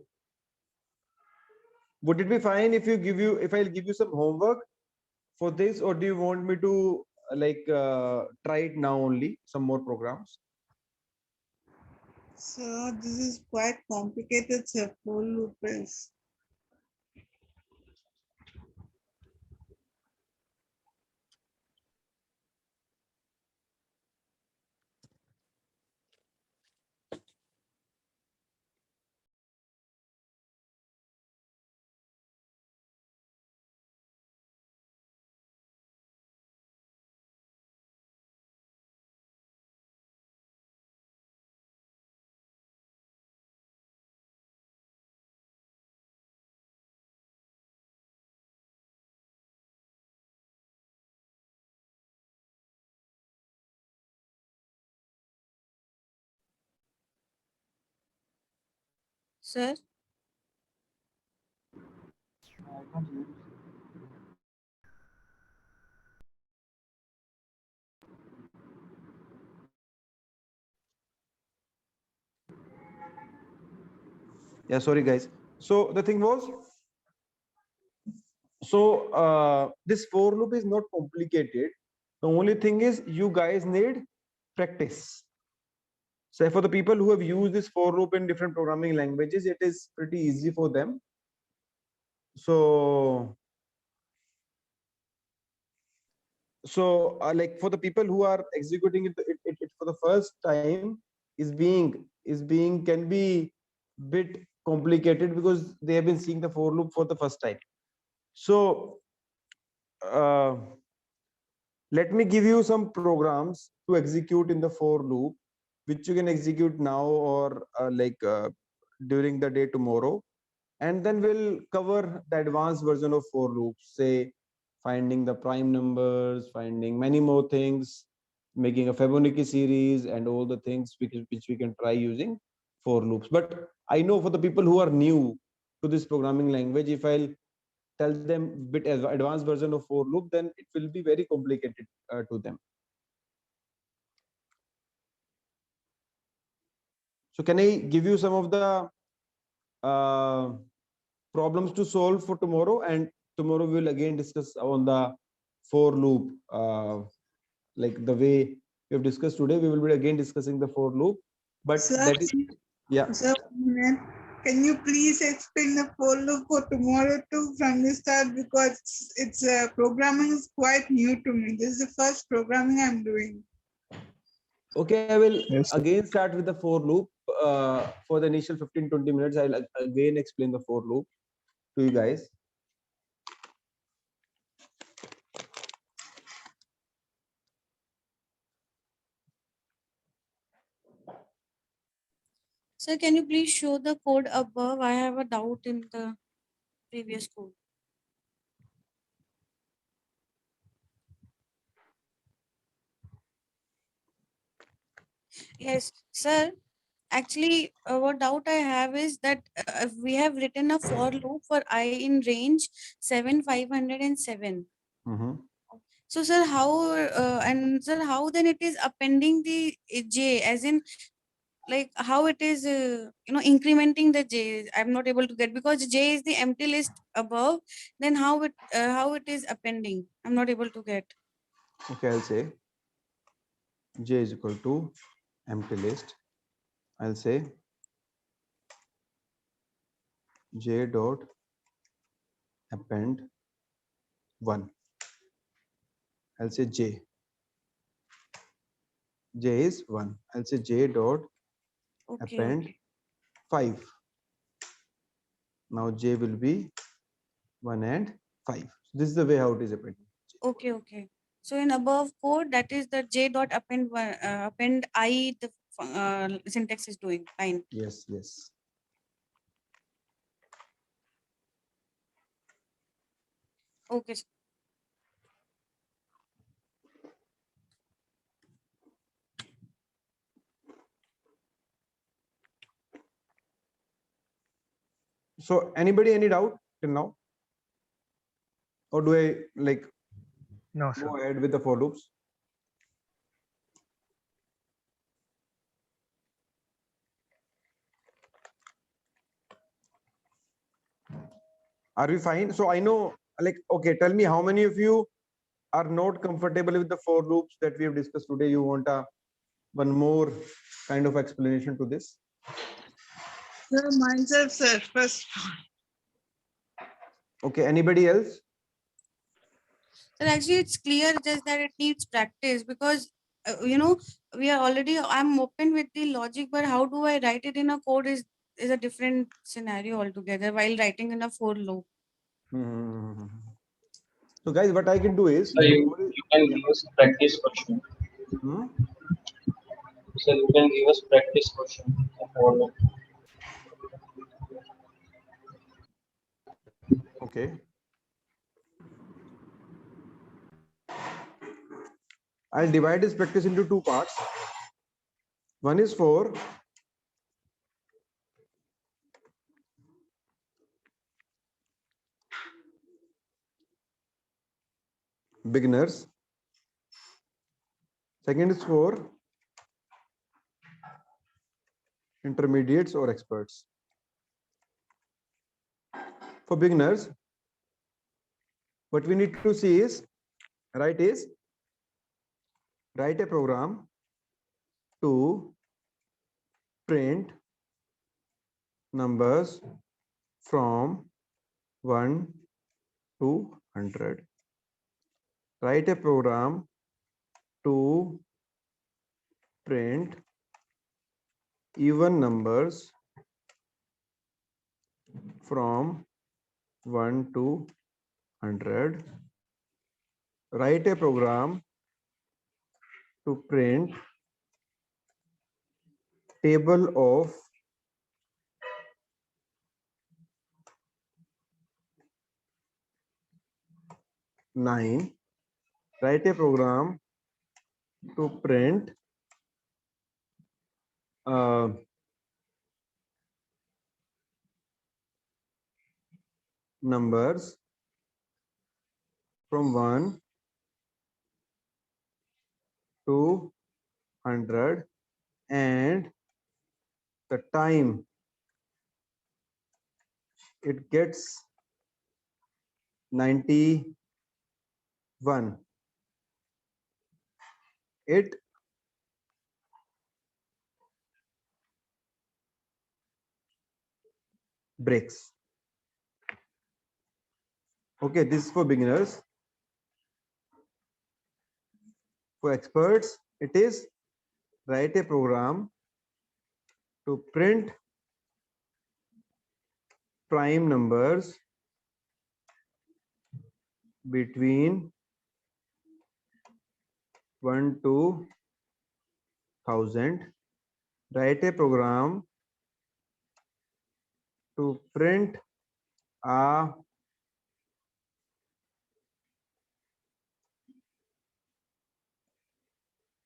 would it be fine if I'll give you some homework for this, or do you want me to try it now only, some more programs? So this is quite complicated, sir. For loop is. Sir, I can't hear you. Yeah, sorry guys. So the thing was, this for loop is not complicated. The only thing is you guys need practice. So for the people who have used this for loop in different programming languages, it is pretty easy for them. So like for the people who are executing it for the first time, is being can be bit complicated because they have been seeing the for loop for the first time. So let me give you some programs to execute in the for loop, which you can execute now or during the day tomorrow, and then we'll cover the advanced version of for loops, say finding the prime numbers, finding many more things, making a Fibonacci series, and all the things which we can try using for loops. But I know for the people who are new to this programming language, if I'll tell them bit advanced version of for loop, then it will be very complicated to them. So can I give you some of the problems to solve for tomorrow, and tomorrow we will again discuss on the for loop, like the way we have discussed today. We will be again discussing the for loop, but Sir, that is, yeah. sir, can you please explain the for loop for tomorrow too from the start, because it's programming is quite new to me. This is the first programming I'm doing. Okay, I will Yes. again start with the for loop. For the initial 15-20 minutes, I'll again explain the for loop to you guys. sir, can you please show the code above? I have a doubt in the previous code. Yes, sir. Actually, what doubt I have is that we have written a for loop for I in range 7,507. So, sir, how then it is appending the j, as in like how it is incrementing the j? I'm not able to get, because j is the empty list above. Then how it is appending? I'm not able to get. Okay, I'll say j is equal to empty list. I'll say j dot append 1. I'll say j is 1. I'll say j dot Okay, append okay. 5. Now j will be 1 and 5. This is the way how it is appended. Okay, okay. So in above code, that is the j dot append append I, the syntax is doing fine. Yes, yes. Okay, sir. So anybody any doubt till now, or do I like No, sir. go ahead with the for loops? Are we fine? So I know, like, okay, tell me how many of you are not comfortable with the for loops that we have discussed today. You want one more kind of explanation to this? Sir, myself, sir, first. Okay, anybody else? So actually, it's clear just that it needs practice because we are already. I'm open with the logic, but how do I write it in a code is a different scenario altogether. While writing in a for loop. Hmm. So guys, what I can do is, So you can give us practice question. Hmm? So you can give us practice question. Okay. I'll divide this practice into two parts. One is for beginners. Second is for intermediates or experts. For beginners, what we need to see is write a program to print numbers from 1 to 100. Write a program to print even numbers from 1 to 100. Write a program to print table of nine. Write a program to print numbers from 1 to 100 and the time it gets 91, it breaks. Okay, this is for beginners. For experts, it is write a program to print prime numbers between 1 to 1000. Write a program to print a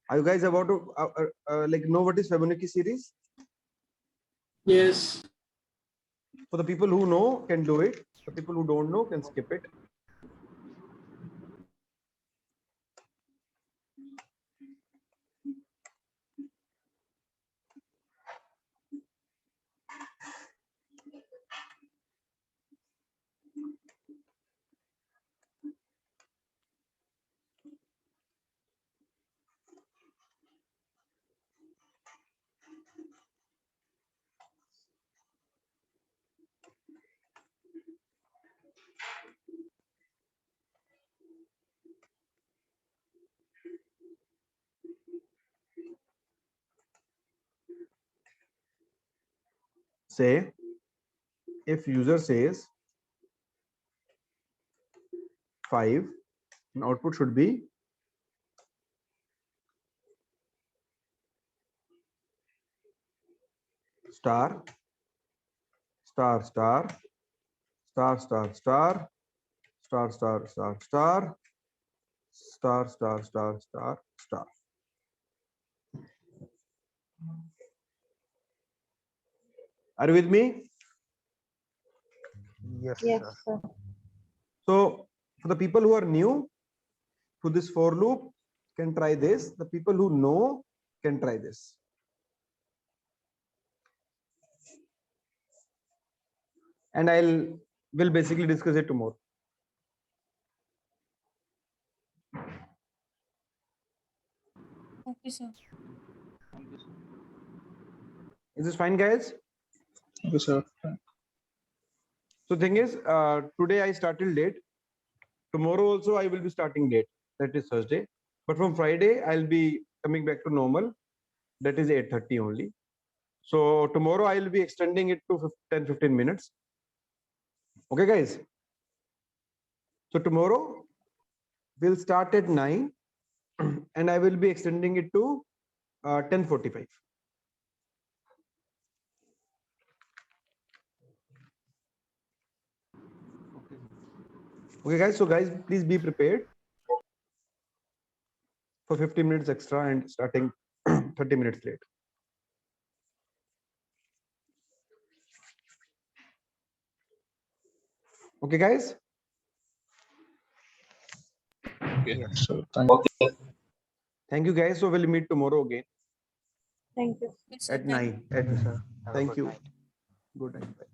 Are you guys about to like know what is Fibonacci series? Yes. For the people who know, can do it. The people who don't know can skip it. Say, if user says 5, and output should be star, star, star, star, star, star, star, star, star, star, star, star, star, star, star. Are you with me? Yes, Yes, sir. sir. So for the people who are new to this for loop, can try this. The people who know can try this. And I'll we'll basically discuss it tomorrow. Okay, sir. Is this fine, guys? Okay, sir. So thing is, today I started late. Tomorrow also I will be starting late. That is Thursday. But from Friday I'll be coming back to normal. That is 8:30 only. So tomorrow I'll be extending it to 10-15 minutes. Okay, guys. So tomorrow we'll start at 9 and I will be extending it to 10:45. Okay, guys. So guys, please be prepared for 15 minutes extra and starting 30 minutes late. Okay, guys. Yes. So thank you. Thank you, guys. So we'll meet tomorrow again Thank you. Yes, sir. at Thank you. 9. Thank you, sir. Have a Thank good you. night. Good night. Bye.